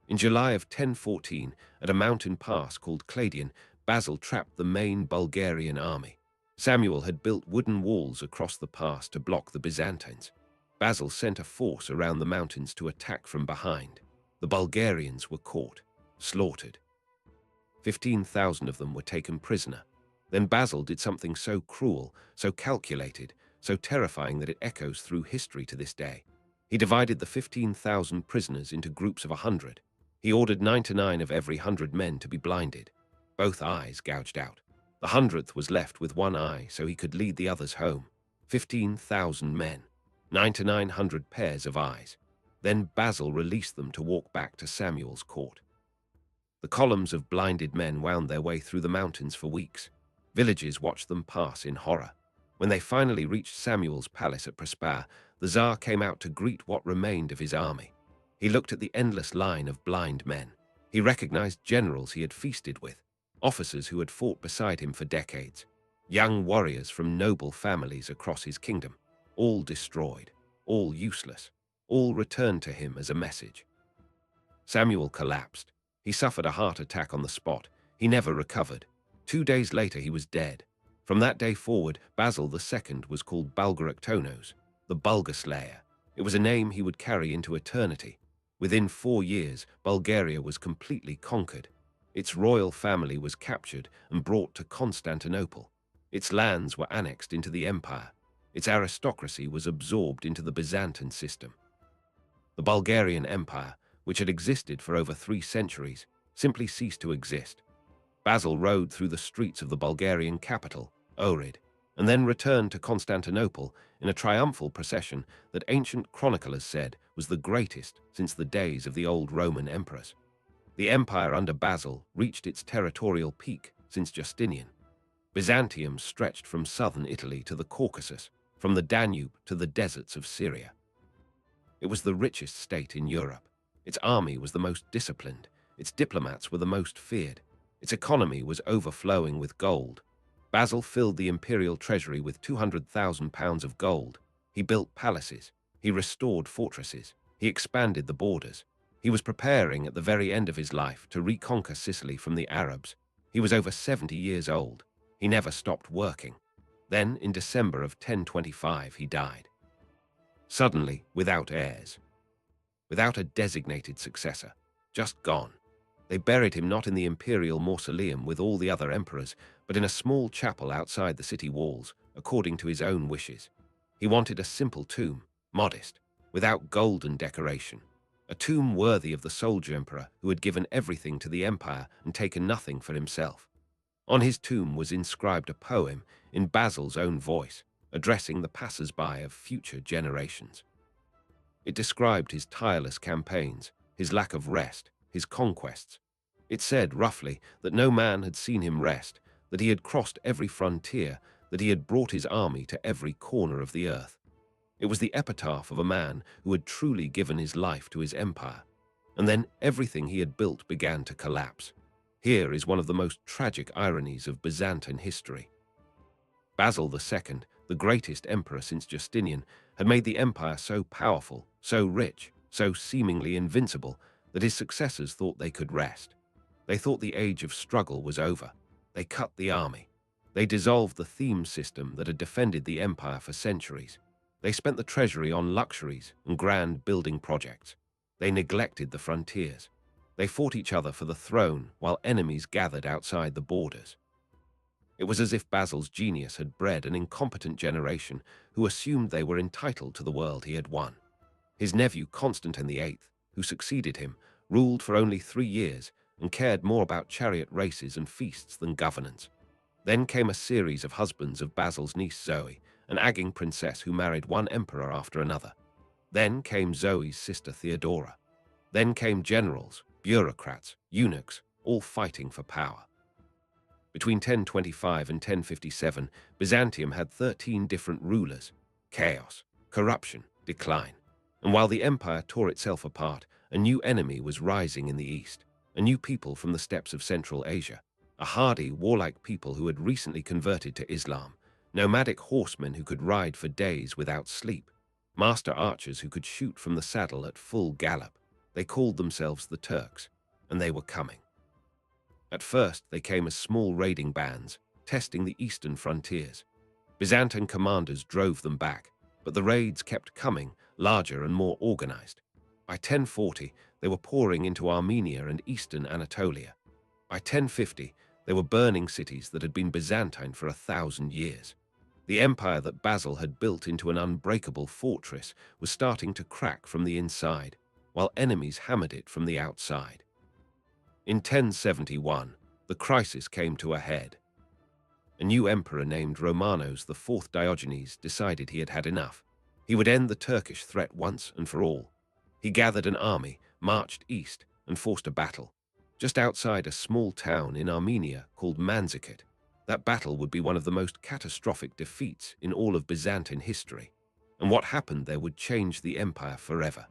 In July of 1014, at a mountain pass called Cladion, Basil trapped the main Bulgarian army. Samuel had built wooden walls across the pass to block the Byzantines. Basil sent a force around the mountains to attack from behind. The Bulgarians were caught, slaughtered. 15,000 of them were taken prisoner. Then Basil did something so cruel, so calculated, so terrifying that it echoes through history to this day. He divided the 15,000 prisoners into groups of 100. He ordered 99 of every 100 men to be blinded, both eyes gouged out. The 100th was left with one eye so he could lead the others home. 15,000 men, 9,900 pairs of eyes. Then Basil released them to walk back to Samuel's court. The columns of blinded men wound their way through the mountains for weeks. Villages watched them pass in horror. When they finally reached Samuel's palace at Prespa, the Tsar came out to greet what remained of his army. He looked at the endless line of blind men. He recognized generals he had feasted with, officers who had fought beside him for decades, young warriors from noble families across his kingdom, all destroyed, all useless, all returned to him as a message. Samuel collapsed. He suffered a heart attack on the spot. He never recovered. 2 days later he was dead. From that day forward, Basil II was called Bulgaroktonos, the Bulgar Slayer. It was a name he would carry into eternity. Within 4 years, Bulgaria was completely conquered. Its royal family was captured and brought to Constantinople. Its lands were annexed into the empire. Its aristocracy was absorbed into the Byzantine system. The Bulgarian Empire, which had existed for over 3 centuries, simply ceased to exist. Basil rode through the streets of the Bulgarian capital, Ohrid, and then returned to Constantinople in a triumphal procession that ancient chroniclers said was the greatest since the days of the old Roman emperors. The empire under Basil reached its territorial peak since Justinian. Byzantium stretched from southern Italy to the Caucasus, from the Danube to the deserts of Syria. It was the richest state in Europe. Its army was the most disciplined, its diplomats were the most feared, its economy was overflowing with gold. Basil filled the imperial treasury with 200,000 pounds of gold. He built palaces, he restored fortresses, he expanded the borders. He was preparing at the very end of his life to reconquer Sicily from the Arabs. He was over 70 years old. He never stopped working. Then, in December of 1025, he died. Suddenly, without heirs. Without a designated successor. Just gone. They buried him not in the imperial mausoleum with all the other emperors, but in a small chapel outside the city walls, according to his own wishes. He wanted a simple tomb, modest, without golden decoration. A tomb worthy of the soldier emperor who had given everything to the empire and taken nothing for himself. On his tomb was inscribed a poem in Basil's own voice, addressing the passers-by of future generations. It described his tireless campaigns, his lack of rest, his conquests. It said, roughly, that no man had seen him rest, that he had crossed every frontier, that he had brought his army to every corner of the earth. It was the epitaph of a man who had truly given his life to his empire. And then everything he had built began to collapse. Here is one of the most tragic ironies of Byzantine history. Basil II, the greatest emperor since Justinian, had made the empire so powerful, so rich, so seemingly invincible, that his successors thought they could rest. They thought the age of struggle was over. They cut the army. They dissolved the theme system that had defended the empire for centuries. They spent the treasury on luxuries and grand building projects. They neglected the frontiers. They fought each other for the throne while enemies gathered outside the borders. It was as if Basil's genius had bred an incompetent generation who assumed they were entitled to the world he had won. His nephew Constantine VIII, who succeeded him, ruled for only 3 years and cared more about chariot races and feasts than governance. Then came a series of husbands of Basil's niece Zoe, an agging princess who married one emperor after another. Then came Zoe's sister Theodora. Then came generals, bureaucrats, eunuchs, all fighting for power. Between 1025 and 1057, Byzantium had 13 different rulers. Chaos, corruption, decline. And while the empire tore itself apart, a new enemy was rising in the east, a new people from the steppes of Central Asia, a hardy, warlike people who had recently converted to Islam, nomadic horsemen who could ride for days without sleep, master archers who could shoot from the saddle at full gallop. They called themselves the Turks, and they were coming. At first, they came as small raiding bands, testing the eastern frontiers. Byzantine commanders drove them back, but the raids kept coming, larger and more organized. By 1040, they were pouring into Armenia and eastern Anatolia. By 1050, they were burning cities that had been Byzantine for 1,000 years. The empire that Basil had built into an unbreakable fortress was starting to crack from the inside, while enemies hammered it from the outside. In 1071, the crisis came to a head. A new emperor named Romanos IV Diogenes decided he had had enough. He would end the Turkish threat once and for all. He gathered an army, marched east, and forced a battle, just outside a small town in Armenia called Manzikert. That battle would be one of the most catastrophic defeats in all of Byzantine history, and what happened there would change the empire forever.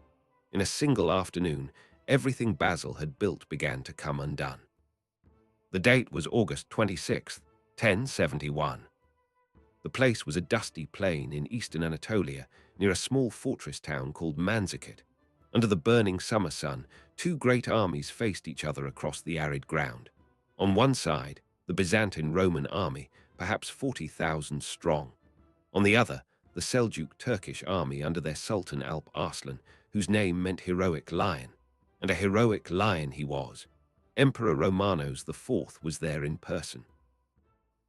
In a single afternoon, everything Basil had built began to come undone. The date was August 26, 1071. The place was a dusty plain in eastern Anatolia near a small fortress town called Manzikert. Under the burning summer sun, 2 great armies faced each other across the arid ground. On one side, the Byzantine Roman army, perhaps 40,000 strong. On the other, the Seljuk Turkish army under their Sultan Alp Arslan, whose name meant heroic lion. And a heroic lion he was. Emperor Romanos IV was there in person.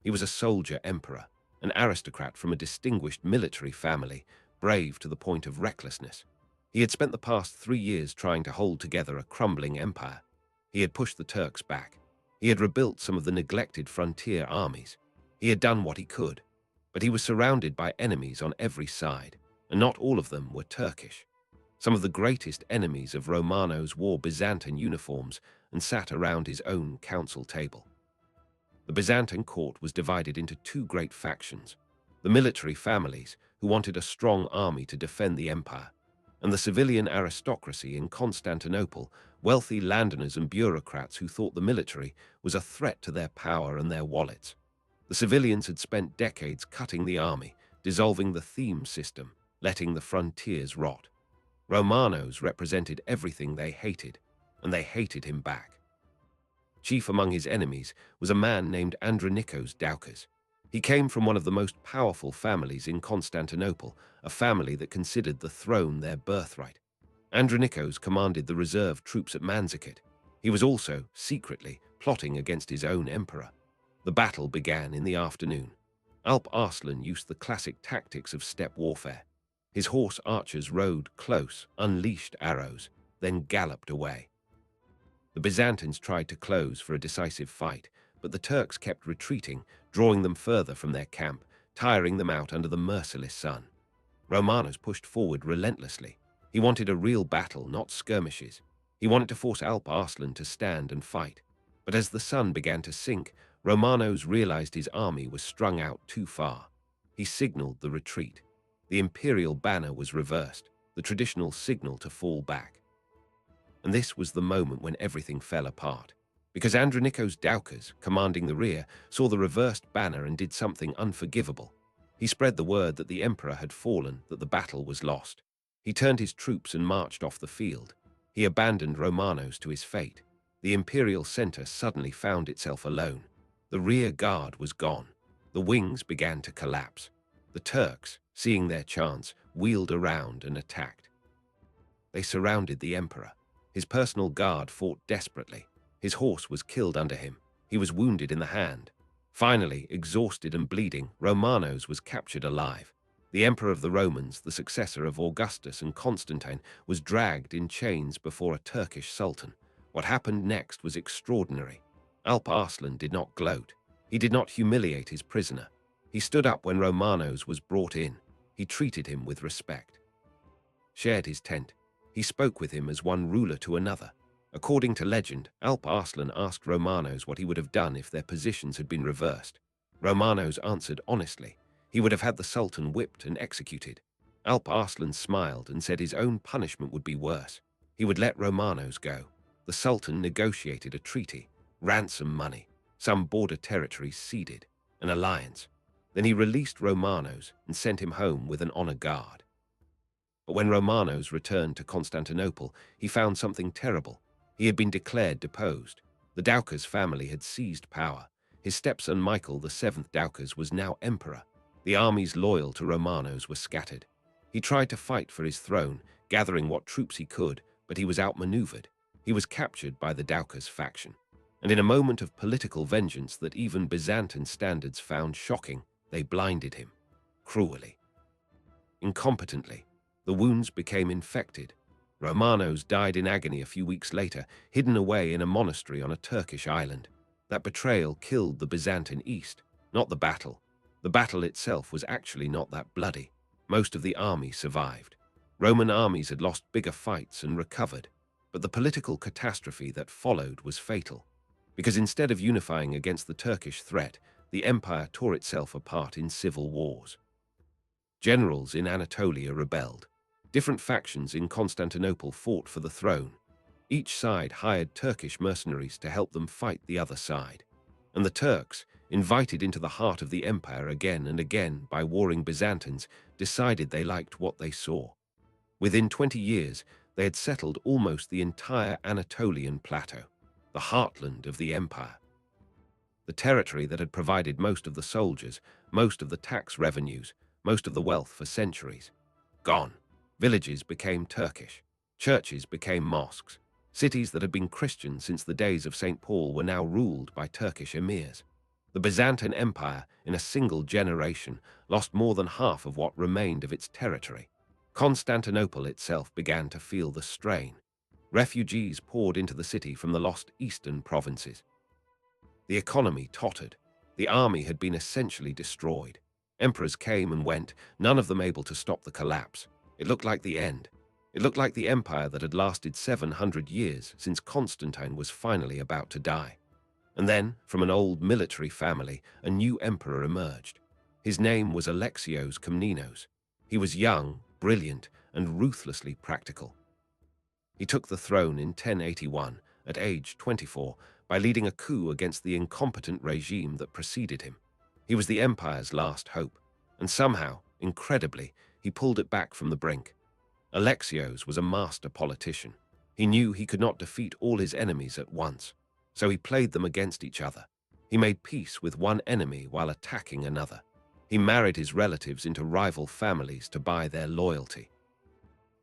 He was a soldier emperor, an aristocrat from a distinguished military family, brave to the point of recklessness. He had spent the past 3 years trying to hold together a crumbling empire. He had pushed the Turks back. He had rebuilt some of the neglected frontier armies. He had done what he could. But he was surrounded by enemies on every side, and not all of them were Turkish. Some of the greatest enemies of Romanos wore Byzantine uniforms and sat around his own council table. The Byzantine court was divided into two great factions: the military families, who wanted a strong army to defend the empire, and the civilian aristocracy in Constantinople, wealthy landowners and bureaucrats who thought the military was a threat to their power and their wallets. The civilians had spent decades cutting the army, dissolving the theme system, letting the frontiers rot. Romanos represented everything they hated, and they hated him back. Chief among his enemies was a man named Andronikos Doukas. He came from one of the most powerful families in Constantinople, a family that considered the throne their birthright. Andronikos commanded the reserve troops at Manzikert. He was also, secretly, plotting against his own emperor. The battle began in the afternoon. Alp Arslan used the classic tactics of steppe warfare. His horse archers rode close, unleashed arrows, then galloped away. The Byzantines tried to close for a decisive fight, but the Turks kept retreating, drawing them further from their camp, tiring them out under the merciless sun. Romanos pushed forward relentlessly. He wanted a real battle, not skirmishes. He wanted to force Alp Arslan to stand and fight. But as the sun began to sink, Romanos realized his army was strung out too far. He signaled the retreat. The imperial banner was reversed, the traditional signal to fall back. And this was the moment when everything fell apart. Because Andronikos Doukas, commanding the rear, saw the reversed banner and did something unforgivable. He spread the word that the emperor had fallen, that the battle was lost. He turned his troops and marched off the field. He abandoned Romanos to his fate. The imperial center suddenly found itself alone. The rear guard was gone. The wings began to collapse. The Turks, seeing their chance, wheeled around and attacked. They surrounded the emperor. His personal guard fought desperately. His horse was killed under him. He was wounded in the hand. Finally, exhausted and bleeding, Romanos was captured alive. The emperor of the Romans, the successor of Augustus and Constantine, was dragged in chains before a Turkish sultan. What happened next was extraordinary. Alp Arslan did not gloat. He did not humiliate his prisoner. He stood up when Romanos was brought in. He treated him with respect. Shared his tent. He spoke with him as one ruler to another. According to legend, Alp Arslan asked Romanos what he would have done if their positions had been reversed. Romanos answered honestly. He would have had the Sultan whipped and executed. Alp Arslan smiled and said his own punishment would be worse. He would let Romanos go. The Sultan negotiated a treaty, ransom money, some border territories ceded, an alliance. Then he released Romanos and sent him home with an honor guard. But when Romanos returned to Constantinople, he found something terrible. He had been declared deposed. The Doukas family had seized power. His stepson Michael, the seventh Doukas, was now emperor. The armies loyal to Romanos were scattered. He tried to fight for his throne, gathering what troops he could, but he was outmaneuvered. He was captured by the Doukas faction. And in a moment of political vengeance that even Byzantine standards found shocking, they blinded him, cruelly, incompetently. The wounds became infected. Romanos died in agony a few weeks later, hidden away in a monastery on a Turkish island. That betrayal killed the Byzantine East, not the battle. The battle itself was actually not that bloody. Most of the army survived. Roman armies had lost bigger fights and recovered, but the political catastrophe that followed was fatal. Because instead of unifying against the Turkish threat, the empire tore itself apart in civil wars. Generals in Anatolia rebelled. Different factions in Constantinople fought for the throne. Each side hired Turkish mercenaries to help them fight the other side. And the Turks, invited into the heart of the empire again and again by warring Byzantines, decided they liked what they saw. Within 20 years, they had settled almost the entire Anatolian plateau, the heartland of the empire. The territory that had provided most of the soldiers, most of the tax revenues, most of the wealth for centuries. Gone. Villages became Turkish. Churches became mosques. Cities that had been Christian since the days of St. Paul were now ruled by Turkish emirs. The Byzantine Empire, in a single generation, lost more than half of what remained of its territory. Constantinople itself began to feel the strain. Refugees poured into the city from the lost eastern provinces. The economy tottered. The army had been essentially destroyed. Emperors came and went, none of them able to stop the collapse. It looked like the end. It looked like the empire that had lasted 700 years since Constantine was finally about to die. And then, from an old military family, a new emperor emerged. His name was Alexios Komnenos. He was young, brilliant, and ruthlessly practical. He took the throne in 1081, at age 24, by leading a coup against the incompetent regime that preceded him. He was the empire's last hope, and somehow, incredibly, he pulled it back from the brink. Alexios was a master politician. He knew he could not defeat all his enemies at once, so he played them against each other. He made peace with one enemy while attacking another. He married his relatives into rival families to buy their loyalty.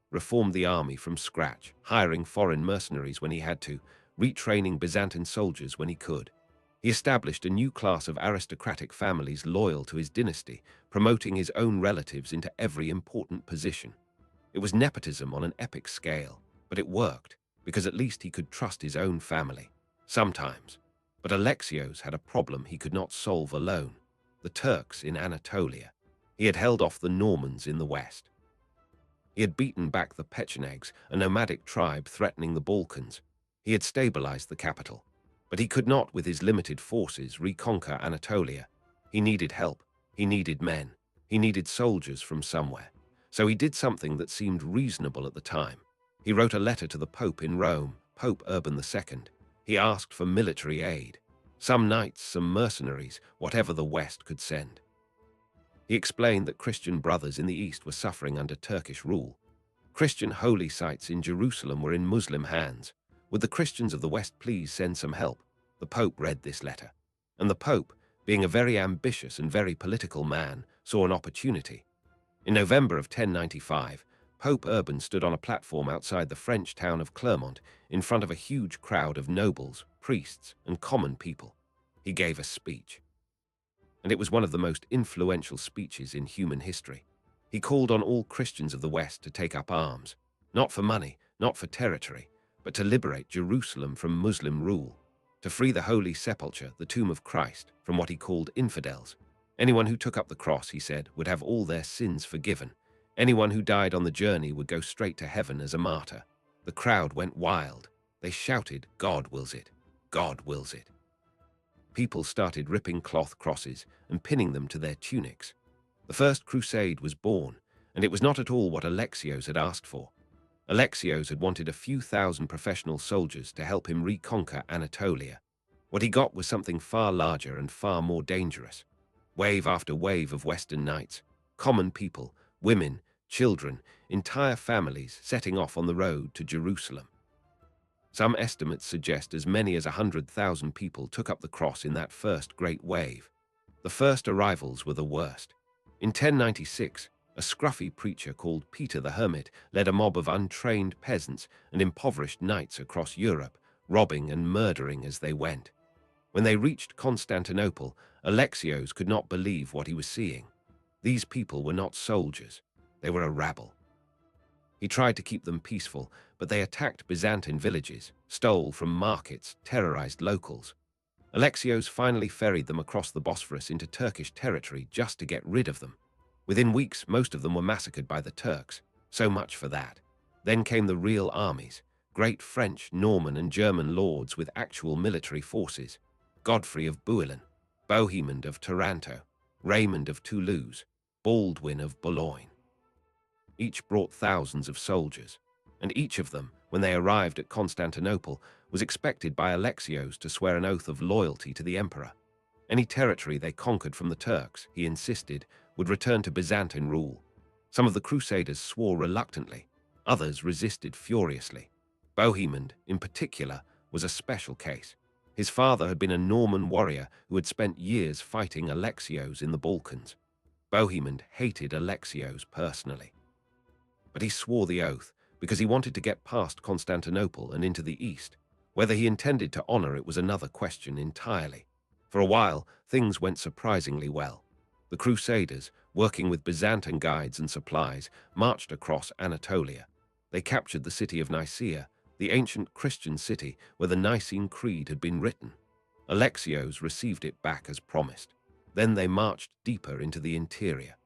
Reformed the army from scratch, hiring foreign mercenaries when he had to, retraining Byzantine soldiers when he could. He established a new class of aristocratic families loyal to his dynasty, promoting his own relatives into every important position. It was nepotism on an epic scale, but it worked, because at least he could trust his own family. Sometimes. But Alexios had a problem he could not solve alone: the Turks in Anatolia. He had held off the Normans in the west. He had beaten back the Pechenegs, a nomadic tribe threatening the Balkans. He had stabilized the capital. But he could not, with his limited forces, reconquer Anatolia. He needed help. He needed men. He needed soldiers from somewhere. So he did something that seemed reasonable at the time. He wrote a letter to the Pope in Rome, Pope Urban II. He asked for military aid. Some knights, some mercenaries, whatever the West could send. He explained that Christian brothers in the East were suffering under Turkish rule. Christian holy sites in Jerusalem were in Muslim hands. Would the Christians of the West please send some help? The Pope read this letter. And the Pope, being a very ambitious and very political man, saw an opportunity. In November of 1095, Pope Urban stood on a platform outside the French town of Clermont in front of a huge crowd of nobles, priests, and common people. He gave a speech. And it was one of the most influential speeches in human history. He called on all Christians of the West to take up arms, not for money, not for territory, but to liberate Jerusalem from Muslim rule, to free the Holy Sepulchre, the tomb of Christ, from what he called infidels. Anyone who took up the cross, he said, would have all their sins forgiven. Anyone who died on the journey would go straight to heaven as a martyr. The crowd went wild. They shouted, "God wills it! God wills it!" People started ripping cloth crosses and pinning them to their tunics. The First Crusade was born, and it was not at all what Alexios had asked for. Alexios had wanted a few thousand professional soldiers to help him reconquer Anatolia. What he got was something far larger and far more dangerous. Wave after wave of Western knights, common people, women, children, entire families setting off on the road to Jerusalem. Some estimates suggest as many as 100,000 people took up the cross in that first great wave. The first arrivals were the worst. In 1096, a scruffy preacher called Peter the Hermit led a mob of untrained peasants and impoverished knights across Europe, robbing and murdering as they went. When they reached Constantinople, Alexios could not believe what he was seeing. These people were not soldiers. They were a rabble. He tried to keep them peaceful, but they attacked Byzantine villages, stole from markets, terrorized locals. Alexios finally ferried them across the Bosphorus into Turkish territory just to get rid of them. Within weeks, most of them were massacred by the Turks. So much for that. Then came the real armies, great French, Norman, and German lords with actual military forces. Godfrey of Bouillon, Bohemond of Taranto, Raymond of Toulouse, Baldwin of Boulogne. Each brought thousands of soldiers, and each of them, when they arrived at Constantinople, was expected by Alexios to swear an oath of loyalty to the emperor. Any territory they conquered from the Turks, he insisted, would return to Byzantine rule. Some of the Crusaders swore reluctantly, others resisted furiously. Bohemond, in particular, was a special case. His father had been a Norman warrior who had spent years fighting Alexios in the Balkans. Bohemond hated Alexios personally. But he swore the oath because he wanted to get past Constantinople and into the east. Whether he intended to honor it was another question entirely. For a while, things went surprisingly well. The Crusaders, working with Byzantine guides and supplies, marched across Anatolia. They captured the city of Nicaea, the ancient Christian city where the Nicene Creed had been written. Alexios received it back as promised. Then they marched deeper into the interior.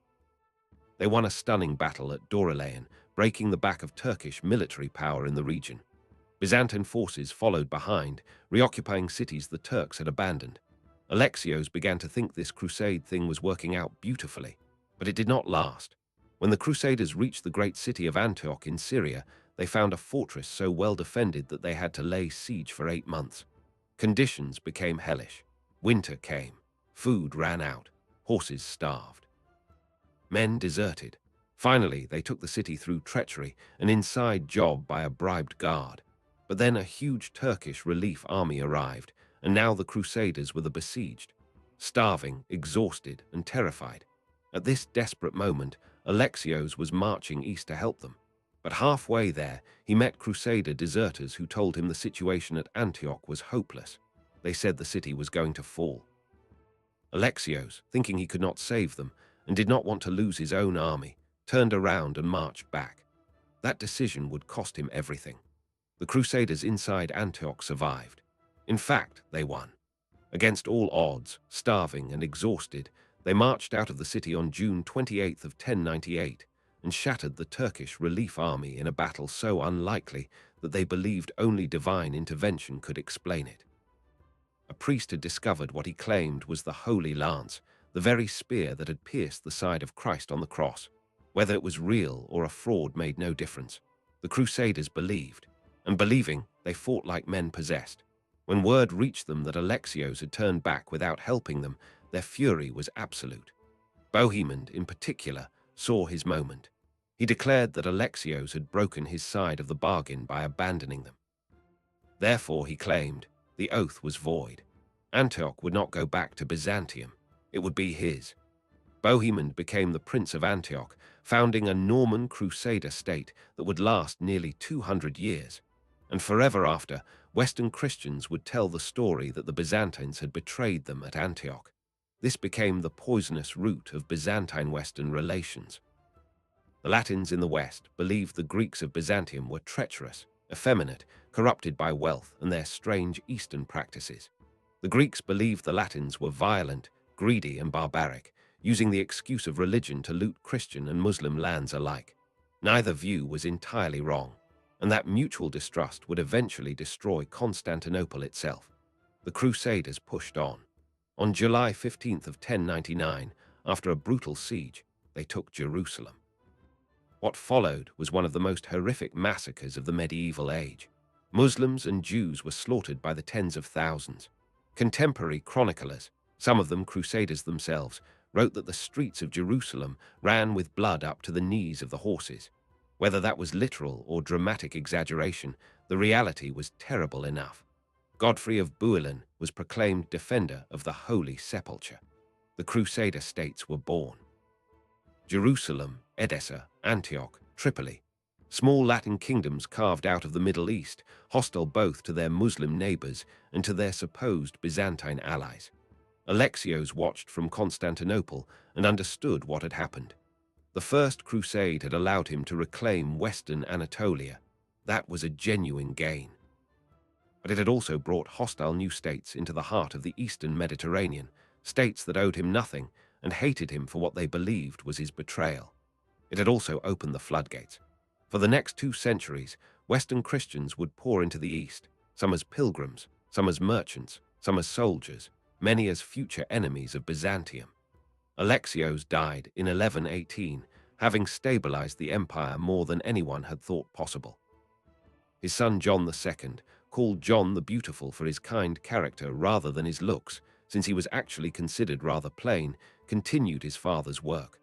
They won a stunning battle at Dorylaeum, breaking the back of Turkish military power in the region. Byzantine forces followed behind, reoccupying cities the Turks had abandoned. Alexios began to think this crusade thing was working out beautifully, but it did not last. When the Crusaders reached the great city of Antioch in Syria, they found a fortress so well defended that they had to lay siege for 8 months. Conditions became hellish. Winter came. Food ran out. Horses starved. Men deserted. Finally, they took the city through treachery, an inside job by a bribed guard. But then a huge Turkish relief army arrived, and now the Crusaders were the besieged, starving, exhausted, and terrified. At this desperate moment, Alexios was marching east to help them. But halfway there, he met Crusader deserters who told him the situation at Antioch was hopeless. They said the city was going to fall. Alexios, thinking he could not save them and did not want to lose his own army, turned around and marched back. That decision would cost him everything. The Crusaders inside Antioch survived. In fact, they won. Against all odds, starving and exhausted, they marched out of the city on June 28th of 1098 and shattered the Turkish relief army in a battle so unlikely that they believed only divine intervention could explain it. A priest had discovered what he claimed was the Holy Lance, the very spear that had pierced the side of Christ on the cross. Whether it was real or a fraud made no difference. The Crusaders believed, and believing, they fought like men possessed. When word reached them that Alexios had turned back without helping them, their fury was absolute. Bohemond, in particular, saw his moment. He declared that Alexios had broken his side of the bargain by abandoning them. Therefore, he claimed, the oath was void. Antioch would not go back to Byzantium. It would be his. Bohemond became the Prince of Antioch, founding a Norman Crusader state that would last nearly 200 years. And forever after, Western Christians would tell the story that the Byzantines had betrayed them at Antioch. This became the poisonous root of Byzantine-Western relations. The Latins in the West believed the Greeks of Byzantium were treacherous, effeminate, corrupted by wealth and their strange Eastern practices. The Greeks believed the Latins were violent, greedy, and barbaric, using the excuse of religion to loot Christian and Muslim lands alike. Neither view was entirely wrong, and that mutual distrust would eventually destroy Constantinople itself. The Crusaders pushed on. On July 15th of 1099, after a brutal siege, they took Jerusalem. What followed was one of the most horrific massacres of the medieval age. Muslims and Jews were slaughtered by the tens of thousands. Contemporary chroniclers, some of them Crusaders themselves, wrote that the streets of Jerusalem ran with blood up to the knees of the horses. Whether that was literal or dramatic exaggeration, the reality was terrible enough. Godfrey of Bouillon was proclaimed defender of the Holy Sepulchre. The Crusader states were born. Jerusalem, Edessa, Antioch, Tripoli. Small Latin kingdoms carved out of the Middle East, hostile both to their Muslim neighbors and to their supposed Byzantine allies. Alexios watched from Constantinople and understood what had happened. The First Crusade had allowed him to reclaim Western Anatolia. That was a genuine gain. But it had also brought hostile new states into the heart of the Eastern Mediterranean, states that owed him nothing and hated him for what they believed was his betrayal. It had also opened the floodgates. For the next 2 centuries, Western Christians would pour into the East, some as pilgrims, some as merchants, some as soldiers, many as future enemies of Byzantium. Alexios died in 1118, having stabilized the empire more than anyone had thought possible. His son John II, called John the Beautiful for his kind character rather than his looks, since he was actually considered rather plain, continued his father's work.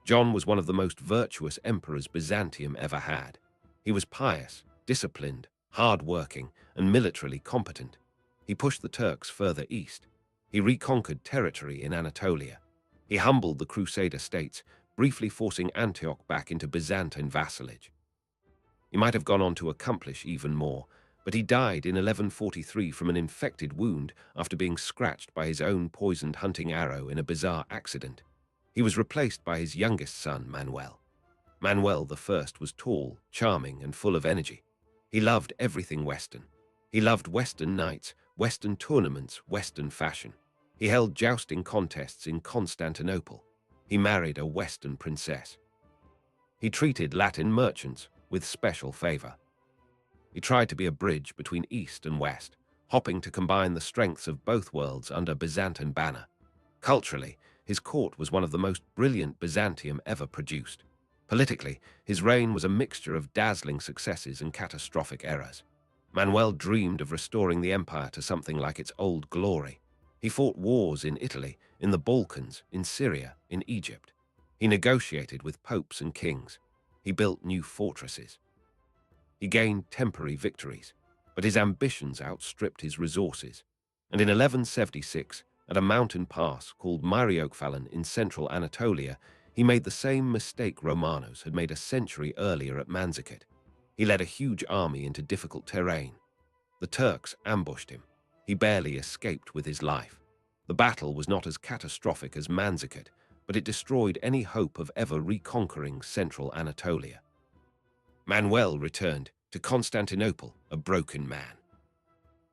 John was one of the most virtuous emperors Byzantium ever had. He was pious, disciplined, hard-working, and militarily competent. He pushed the Turks further east. He reconquered territory in Anatolia. He humbled the Crusader states, briefly forcing Antioch back into Byzantine vassalage. He might have gone on to accomplish even more, but he died in 1143 from an infected wound after being scratched by his own poisoned hunting arrow in a bizarre accident. He was replaced by his youngest son, Manuel. Manuel I was tall, charming, and full of energy. He loved everything Western. He loved Western knights, Western tournaments, Western fashion. He held jousting contests in Constantinople. He married a Western princess. He treated Latin merchants with special favor. He tried to be a bridge between East and West, hoping to combine the strengths of both worlds under Byzantine banner. Culturally, his court was one of the most brilliant Byzantium ever produced. Politically, his reign was a mixture of dazzling successes and catastrophic errors. Manuel dreamed of restoring the empire to something like its old glory. He fought wars in Italy, in the Balkans, in Syria, in Egypt. He negotiated with popes and kings. He built new fortresses. He gained temporary victories, but his ambitions outstripped his resources. And in 1176, at a mountain pass called Myriokphalon in central Anatolia, he made the same mistake Romanos had made a century earlier at Manzikert. He led a huge army into difficult terrain. The Turks ambushed him. He barely escaped with his life. The battle was not as catastrophic as Manzikert, but it destroyed any hope of ever reconquering central Anatolia. Manuel returned to Constantinople a broken man.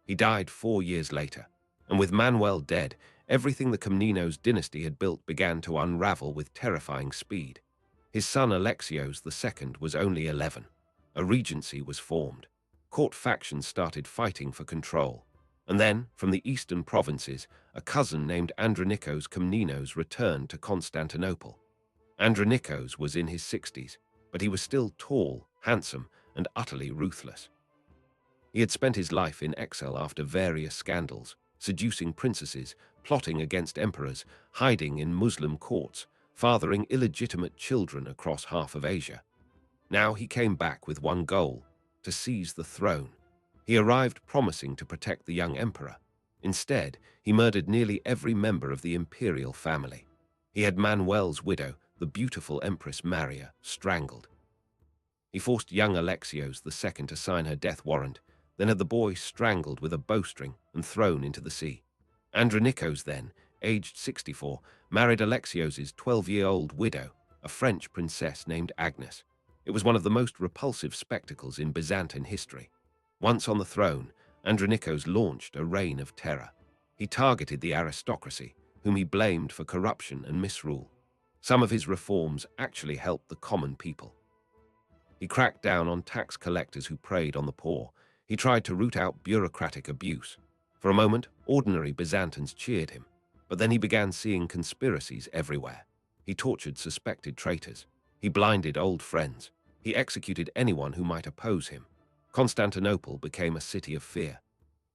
He died 4 years later, and with Manuel dead, everything the Komnenos dynasty had built began to unravel with terrifying speed. His son Alexios II was only 11. A regency was formed. Court factions started fighting for control. And then, from the eastern provinces, a cousin named Andronikos Komnenos returned to Constantinople. Andronikos was in his 60s, but he was still tall, handsome, and utterly ruthless. He had spent his life in exile after various scandals, seducing princesses, plotting against emperors, hiding in Muslim courts, fathering illegitimate children across half of Asia. Now he came back with one goal: to seize the throne. He arrived promising to protect the young emperor. Instead, he murdered nearly every member of the imperial family. He had Manuel's widow, the beautiful Empress Maria, strangled. He forced young Alexios II to sign her death warrant, then had the boy strangled with a bowstring and thrown into the sea. Andronikos then, aged 64, married Alexios's 12-year-old widow, a French princess named Agnes. It was one of the most repulsive spectacles in Byzantine history. Once on the throne, Andronikos launched a reign of terror. He targeted the aristocracy, whom he blamed for corruption and misrule. Some of his reforms actually helped the common people. He cracked down on tax collectors who preyed on the poor. He tried to root out bureaucratic abuse. For a moment, ordinary Byzantines cheered him, but then he began seeing conspiracies everywhere. He tortured suspected traitors. He blinded old friends. He executed anyone who might oppose him. Constantinople became a city of fear.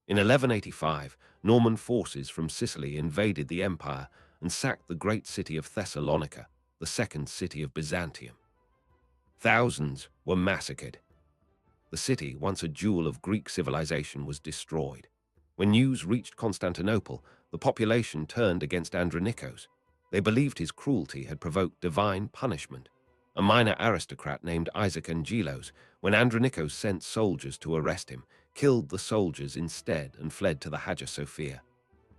In 1185, Norman forces from Sicily invaded the empire and sacked the great city of Thessalonica, the second city of Byzantium. Thousands were massacred. The city, once a jewel of Greek civilization, was destroyed. When news reached Constantinople, the population turned against Andronikos. They believed his cruelty had provoked divine punishment. A minor aristocrat named Isaac Angelos, when Andronikos sent soldiers to arrest him, killed the soldiers instead and fled to the Hagia Sophia.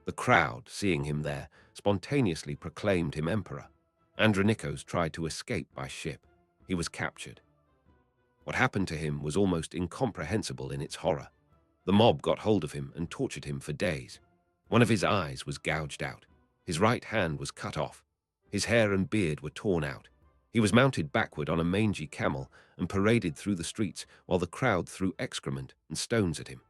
The crowd, seeing him there, spontaneously proclaimed him emperor. Andronikos tried to escape by ship. He was captured. What happened to him was almost incomprehensible in its horror. The mob got hold of him and tortured him for days. One of his eyes was gouged out. His right hand was cut off. His hair and beard were torn out. He was mounted backward on a mangy camel and paraded through the streets while the crowd threw excrement and stones at him.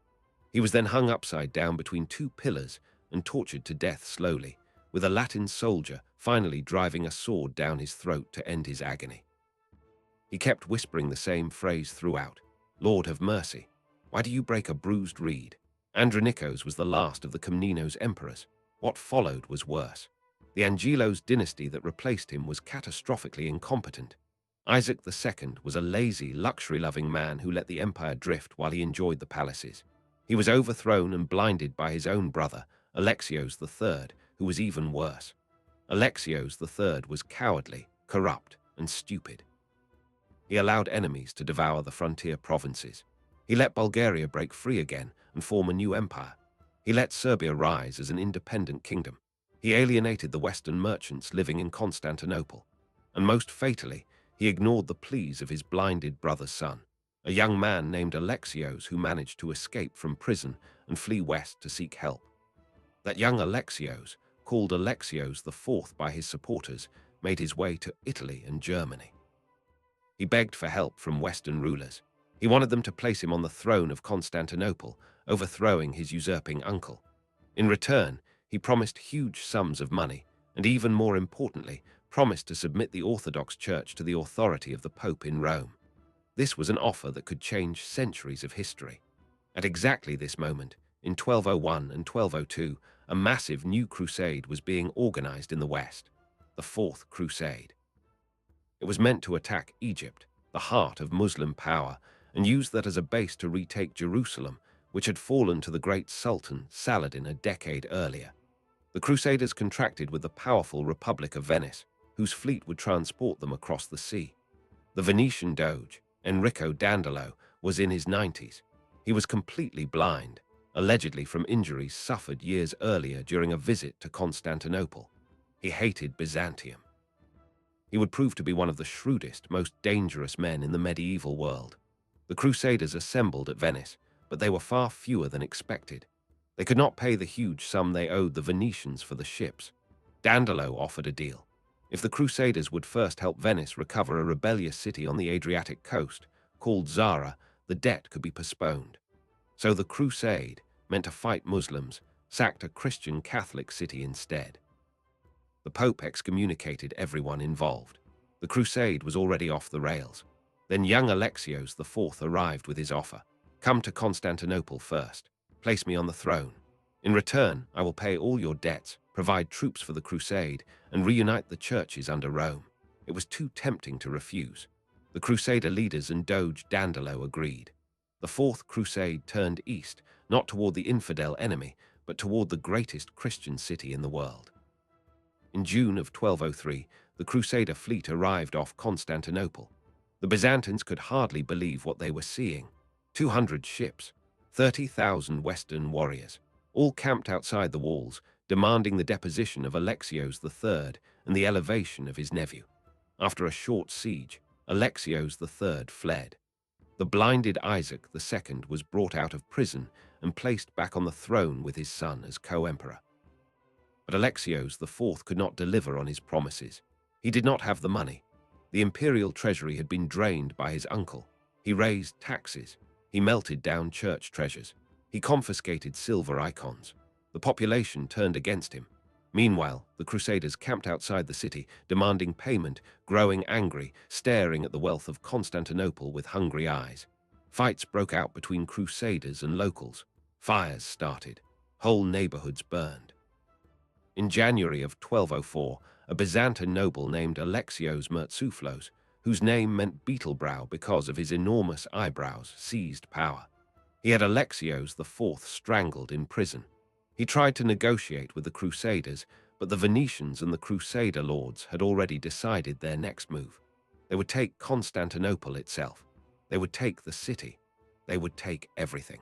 He was then hung upside down between two pillars and tortured to death slowly, with a Latin soldier finally driving a sword down his throat to end his agony. He kept whispering the same phrase throughout: "Lord, have mercy. Why do you break a bruised reed?" Andronikos was the last of the Komnenos emperors. What followed was worse. The Angelos dynasty that replaced him was catastrophically incompetent. Isaac II was a lazy, luxury-loving man who let the empire drift while he enjoyed the palaces. He was overthrown and blinded by his own brother, Alexios III, who was even worse. Alexios III was cowardly, corrupt, and stupid. He allowed enemies to devour the frontier provinces. He let Bulgaria break free again and form a new empire. He let Serbia rise as an independent kingdom. He alienated the Western merchants living in Constantinople. And most fatally, he ignored the pleas of his blinded brother's son, a young man named Alexios who managed to escape from prison and flee west to seek help. That young Alexios called Alexios IV by his supporters, made his way to Italy and Germany. He begged for help from Western rulers. He wanted them to place him on the throne of Constantinople, overthrowing his usurping uncle. In return, he promised huge sums of money, and even more importantly, promised to submit the Orthodox Church to the authority of the Pope in Rome. This was an offer that could change centuries of history. At exactly this moment, in 1201 and 1202, a massive new crusade was being organized in the West, the Fourth Crusade. It was meant to attack Egypt, the heart of Muslim power, and use that as a base to retake Jerusalem, which had fallen to the great Sultan Saladin a decade earlier. The Crusaders contracted with the powerful Republic of Venice, whose fleet would transport them across the sea. The Venetian Doge, Enrico Dandolo, was in his 90s. He was completely blind, allegedly from injuries suffered years earlier during a visit to Constantinople. He hated Byzantium. He would prove to be one of the shrewdest, most dangerous men in the medieval world. The Crusaders assembled at Venice, but they were far fewer than expected. They could not pay the huge sum they owed the Venetians for the ships. Dandolo offered a deal. If the Crusaders would first help Venice recover a rebellious city on the Adriatic coast, called Zara, the debt could be postponed. So the crusade, meant to fight Muslims, sacked a Christian Catholic city instead. The Pope excommunicated everyone involved. The crusade was already off the rails. Then young Alexios IV arrived with his offer. Come to Constantinople first. Place me on the throne. In return, I will pay all your debts, provide troops for the crusade, and reunite the churches under Rome. It was too tempting to refuse. The Crusader leaders and Doge Dandolo agreed. The Fourth Crusade turned east, not toward the infidel enemy, but toward the greatest Christian city in the world. In June of 1203, the Crusader fleet arrived off Constantinople. The Byzantines could hardly believe what they were seeing. 200 ships, 30,000 Western warriors, all camped outside the walls, demanding the deposition of Alexios III and the elevation of his nephew. After a short siege, Alexios III fled. The blinded Isaac II was brought out of prison and placed back on the throne with his son as co-emperor. But Alexios IV could not deliver on his promises. He did not have the money. The imperial treasury had been drained by his uncle. He raised taxes. He melted down church treasures. He confiscated silver icons. The population turned against him. Meanwhile, the Crusaders camped outside the city, demanding payment, growing angry, staring at the wealth of Constantinople with hungry eyes. Fights broke out between Crusaders and locals. Fires started. Whole neighborhoods burned. In January of 1204, a Byzantine noble named Alexios Murtzouphlos, whose name meant beetlebrow because of his enormous eyebrows, seized power. He had Alexios IV strangled in prison. He tried to negotiate with the Crusaders, but the Venetians and the Crusader lords had already decided their next move. They would take Constantinople itself. They would take the city. They would take everything.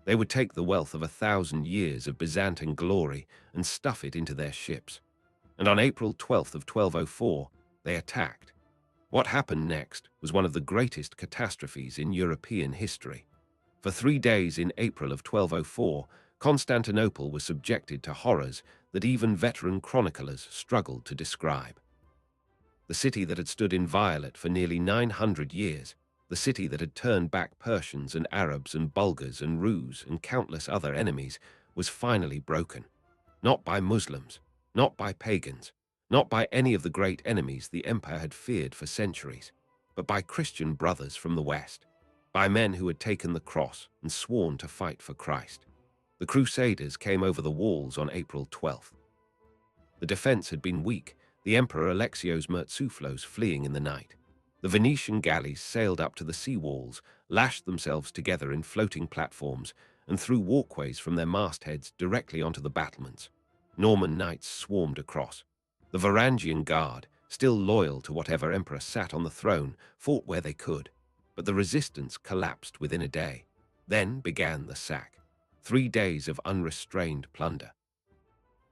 They would take the wealth of 1,000 years of Byzantine glory and stuff it into their ships. And on April 12th of 1204, they attacked. What happened next was one of the greatest catastrophes in European history. For 3 days in April of 1204, Constantinople was subjected to horrors that even veteran chroniclers struggled to describe. The city that had stood inviolate for nearly 900 years, the city that had turned back Persians and Arabs and Bulgars and Rus and countless other enemies, was finally broken. Not by Muslims, not by pagans, not by any of the great enemies the empire had feared for centuries, but by Christian brothers from the West, by men who had taken the cross and sworn to fight for Christ. The Crusaders came over the walls on April 12th. The defense had been weak, the Emperor Alexios Murtzouphlos fleeing in the night. The Venetian galleys sailed up to the sea walls, lashed themselves together in floating platforms, and threw walkways from their mastheads directly onto the battlements. Norman knights swarmed across. The Varangian Guard, still loyal to whatever emperor sat on the throne, fought where they could, but the resistance collapsed within a day. Then began the sack. 3 days of unrestrained plunder.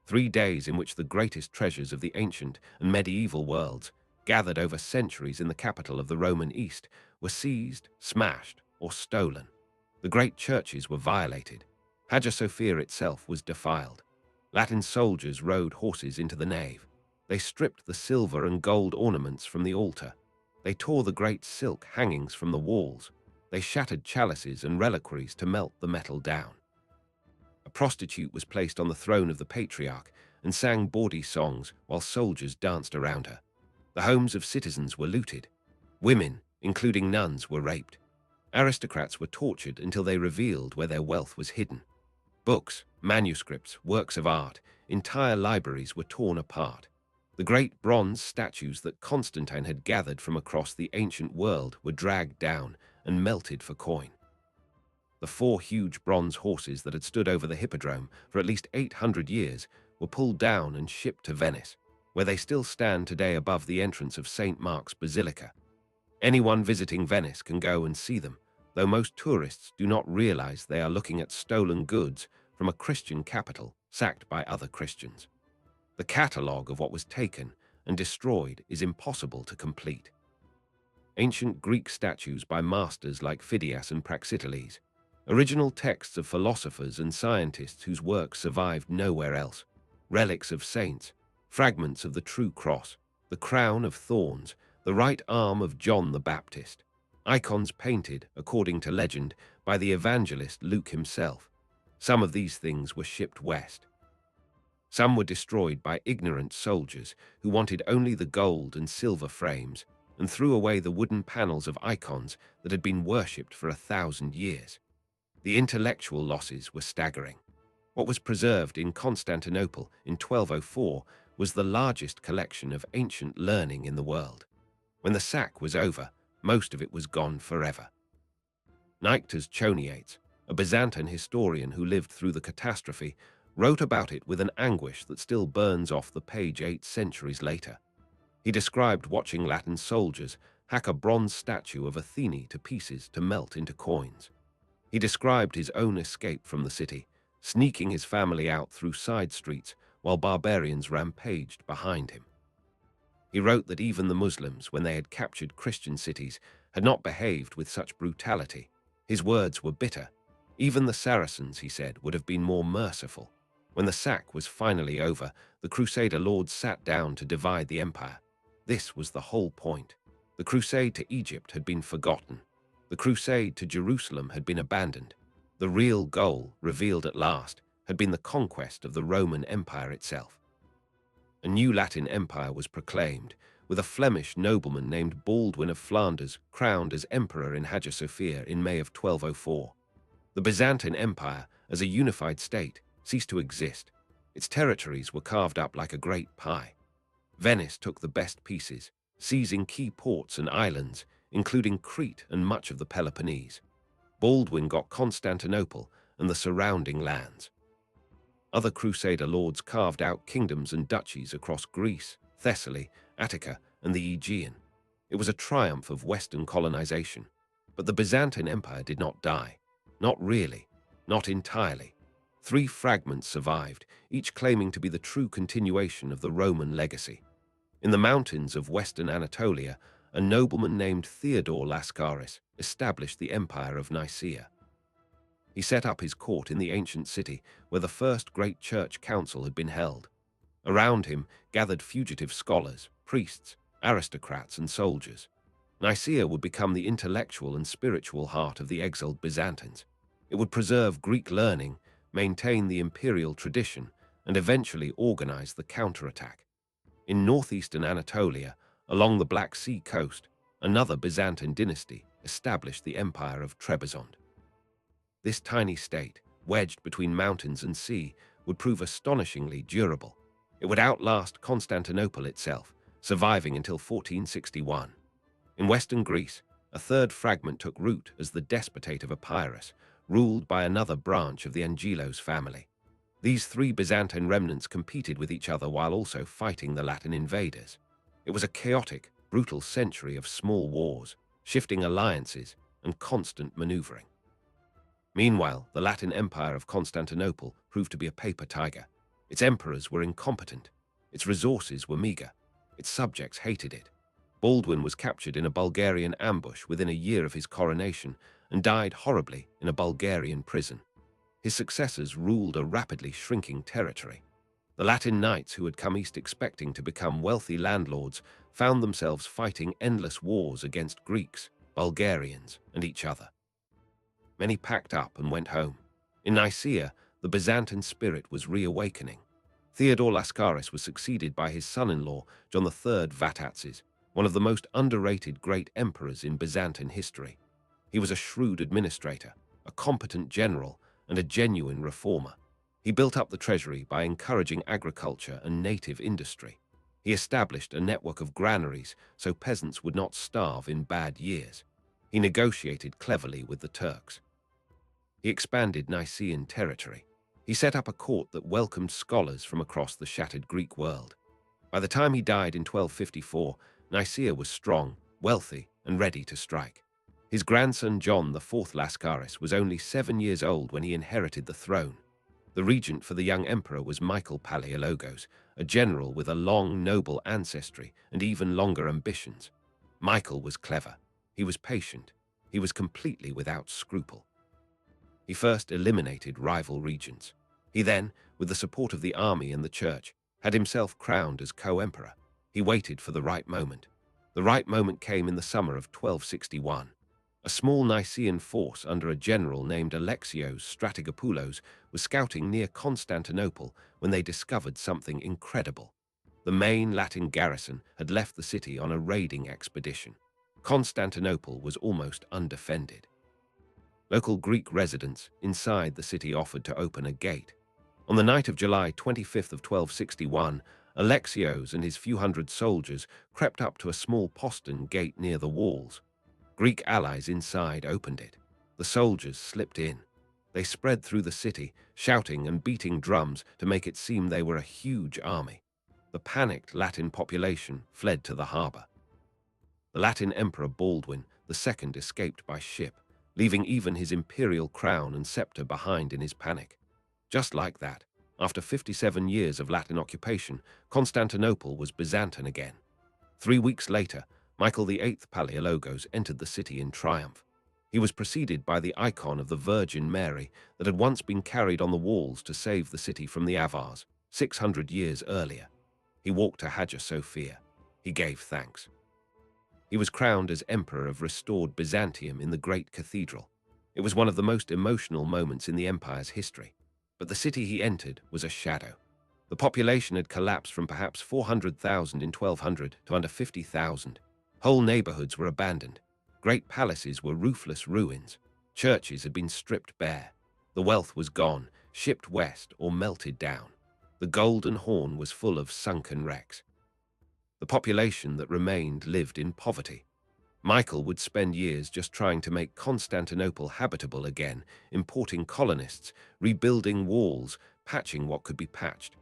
3 days in which the greatest treasures of the ancient and medieval worlds, gathered over centuries in the capital of the Roman East, were seized, smashed, or stolen. The great churches were violated. Hagia Sophia itself was defiled. Latin soldiers rode horses into the nave. They stripped the silver and gold ornaments from the altar. They tore the great silk hangings from the walls. They shattered chalices and reliquaries to melt the metal down. A prostitute was placed on the throne of the patriarch and sang bawdy songs while soldiers danced around her. The homes of citizens were looted. Women, including nuns, were raped. Aristocrats were tortured until they revealed where their wealth was hidden. Books, manuscripts, works of art, entire libraries were torn apart. The great bronze statues that Constantine had gathered from across the ancient world were dragged down and melted for coin. The 4 huge bronze horses that had stood over the hippodrome for at least 800 years were pulled down and shipped to Venice, where they still stand today above the entrance of St. Mark's Basilica. Anyone visiting Venice can go and see them, though most tourists do not realize they are looking at stolen goods from a Christian capital sacked by other Christians. The catalogue of what was taken and destroyed is impossible to complete. Ancient Greek statues by masters like Phidias and Praxiteles, original texts of philosophers and scientists whose works survived nowhere else, relics of saints, fragments of the true cross, the crown of thorns, the right arm of John the Baptist, icons painted, according to legend, by the evangelist Luke himself. Some of these things were shipped west. Some were destroyed by ignorant soldiers who wanted only the gold and silver frames and threw away the wooden panels of icons that had been worshipped for 1,000 years. The intellectual losses were staggering. What was preserved in Constantinople in 1204 was the largest collection of ancient learning in the world. When the sack was over, most of it was gone forever. Nyctas Choniates, a Byzantine historian who lived through the catastrophe, wrote about it with an anguish that still burns off the page 8 centuries later. He described watching Latin soldiers hack a bronze statue of Athene to pieces to melt into coins. He described his own escape from the city, sneaking his family out through side streets while barbarians rampaged behind him. He wrote that even the Muslims, when they had captured Christian cities, had not behaved with such brutality. His words were bitter. Even the Saracens, he said, would have been more merciful. When the sack was finally over, the Crusader lords sat down to divide the empire. This was the whole point. The crusade to Egypt had been forgotten. The crusade to Jerusalem had been abandoned. The real goal, revealed at last, had been the conquest of the Roman Empire itself. A new Latin empire was proclaimed, with a Flemish nobleman named Baldwin of Flanders crowned as emperor in Hagia Sophia in May of 1204. The Byzantine Empire, as a unified state, ceased to exist. Its territories were carved up like a great pie. Venice took the best pieces, seizing key ports and islands, including Crete and much of the Peloponnese. Baldwin got Constantinople and the surrounding lands. Other Crusader lords carved out kingdoms and duchies across Greece, Thessaly, Attica, and the Aegean. It was a triumph of Western colonization. But the Byzantine Empire did not die. Not really. Not entirely. 3 fragments survived, each claiming to be the true continuation of the Roman legacy. In the mountains of western Anatolia, a nobleman named Theodore Lascaris established the Empire of Nicaea. He set up his court in the ancient city where the first great church council had been held. Around him gathered fugitive scholars, priests, aristocrats, and soldiers. Nicaea would become the intellectual and spiritual heart of the exiled Byzantines. It would preserve Greek learning, maintain the imperial tradition, and eventually organize the counterattack. In northeastern Anatolia, along the Black Sea coast, another Byzantine dynasty established the Empire of Trebizond. This tiny state, wedged between mountains and sea, would prove astonishingly durable. It would outlast Constantinople itself, surviving until 1461. In western Greece, a third fragment took root as the despotate of Epirus, ruled by another branch of the Angelos family. These 3 Byzantine remnants competed with each other while also fighting the Latin invaders. It was a chaotic, brutal century of small wars, shifting alliances, and constant maneuvering. Meanwhile, the Latin Empire of Constantinople proved to be a paper tiger. Its emperors were incompetent. Its resources were meager. Its subjects hated it. Baldwin was captured in a Bulgarian ambush within a year of his coronation and died horribly in a Bulgarian prison. His successors ruled a rapidly shrinking territory. The Latin knights who had come east expecting to become wealthy landlords found themselves fighting endless wars against Greeks, Bulgarians, and each other. Many packed up and went home. In Nicaea, the Byzantine spirit was reawakening. Theodore Lascaris was succeeded by his son-in-law, John III Vatatzes, one of the most underrated great emperors in Byzantine history. He was a shrewd administrator, a competent general, and a genuine reformer. He built up the treasury by encouraging agriculture and native industry. He established a network of granaries so peasants would not starve in bad years. He negotiated cleverly with the Turks. He expanded Nicaean territory. He set up a court that welcomed scholars from across the shattered Greek world. By the time he died in 1254, Nicaea was strong, wealthy, and ready to strike. His grandson John IV Lascaris was only 7 years old when he inherited the throne. The regent for the young emperor was Michael Palaiologos, a general with a long, noble ancestry and even longer ambitions. Michael was clever. He was patient. He was completely without scruple. He first eliminated rival regents. He then, with the support of the army and the church, had himself crowned as co-emperor. He waited for the right moment. The right moment came in the summer of 1261. A small Nicaean force under a general named Alexios Strategopoulos was scouting near Constantinople when they discovered something incredible. The main Latin garrison had left the city on a raiding expedition. Constantinople was almost undefended. Local Greek residents inside the city offered to open a gate. On the night of July 25th of 1261, Alexios and his few hundred soldiers crept up to a small postern gate near the walls. Greek allies inside opened it. The soldiers slipped in. They spread through the city, shouting and beating drums to make it seem they were a huge army. The panicked Latin population fled to the harbor. The Latin Emperor Baldwin II escaped by ship, leaving even his imperial crown and scepter behind in his panic. Just like that, after 57 years of Latin occupation, Constantinople was Byzantine again. 3 weeks later, Michael VIII Palaiologos entered the city in triumph. He was preceded by the icon of the Virgin Mary that had once been carried on the walls to save the city from the Avars, 600 years earlier. He walked to Hagia Sophia. He gave thanks. He was crowned as Emperor of restored Byzantium in the Great Cathedral. It was one of the most emotional moments in the empire's history. But the city he entered was a shadow. The population had collapsed from perhaps 400,000 in 1200 to under 50,000. Whole neighborhoods were abandoned. Great palaces were roofless ruins. Churches had been stripped bare. The wealth was gone, shipped west or melted down. The Golden Horn was full of sunken wrecks. The population that remained lived in poverty. Michael would spend years just trying to make Constantinople habitable again, importing colonists, rebuilding walls, patching what could be patched.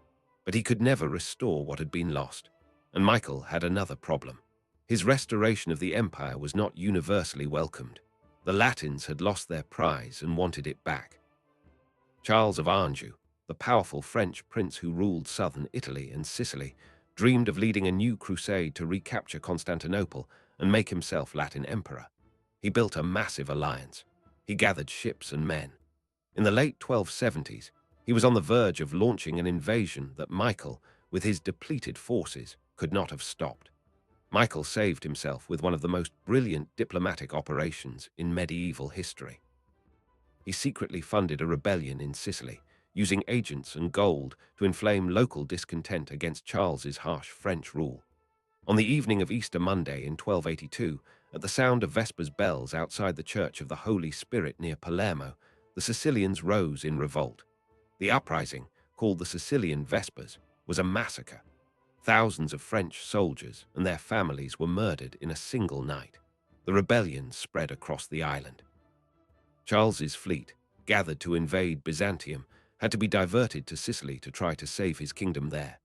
But he could never restore what had been lost. And Michael had another problem. His restoration of the empire was not universally welcomed. The Latins had lost their prize and wanted it back. Charles of Anjou, the powerful French prince who ruled southern Italy and Sicily, dreamed of leading a new crusade to recapture Constantinople and make himself Latin emperor. He built a massive alliance. He gathered ships and men. In the late 1270s, he was on the verge of launching an invasion that Michael, with his depleted forces, could not have stopped. Michael saved himself with one of the most brilliant diplomatic operations in medieval history. He secretly funded a rebellion in Sicily, using agents and gold to inflame local discontent against Charles's harsh French rule. On the evening of Easter Monday in 1282, at the sound of Vespers bells outside the Church of the Holy Spirit near Palermo, the Sicilians rose in revolt. The uprising, called the Sicilian Vespers, was a massacre. Thousands of French soldiers and their families were murdered in a single night. The rebellion spread across the island. Charles's fleet, gathered to invade Byzantium, had to be diverted to Sicily to try to save his kingdom there.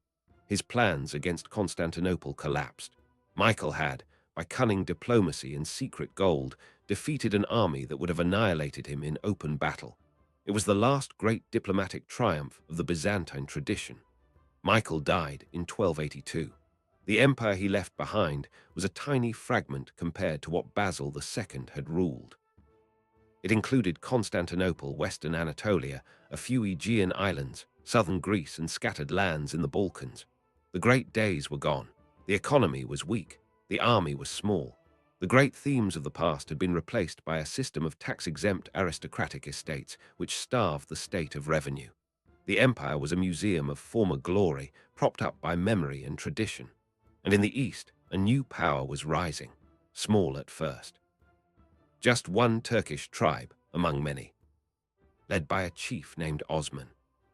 His plans against Constantinople collapsed. Michael had, by cunning diplomacy and secret gold, defeated an army that would have annihilated him in open battle. It was the last great diplomatic triumph of the Byzantine tradition. Michael died in 1282. The empire he left behind was a tiny fragment compared to what Basil II had ruled. It included Constantinople, western Anatolia, a few Aegean islands, southern Greece and scattered lands in the Balkans. The great days were gone. The economy was weak. The army was small. The great themes of the past had been replaced by a system of tax-exempt aristocratic estates which starved the state of revenue. The empire was a museum of former glory, propped up by memory and tradition. And in the east, a new power was rising, small at first. Just one Turkish tribe among many, led by a chief named Osman.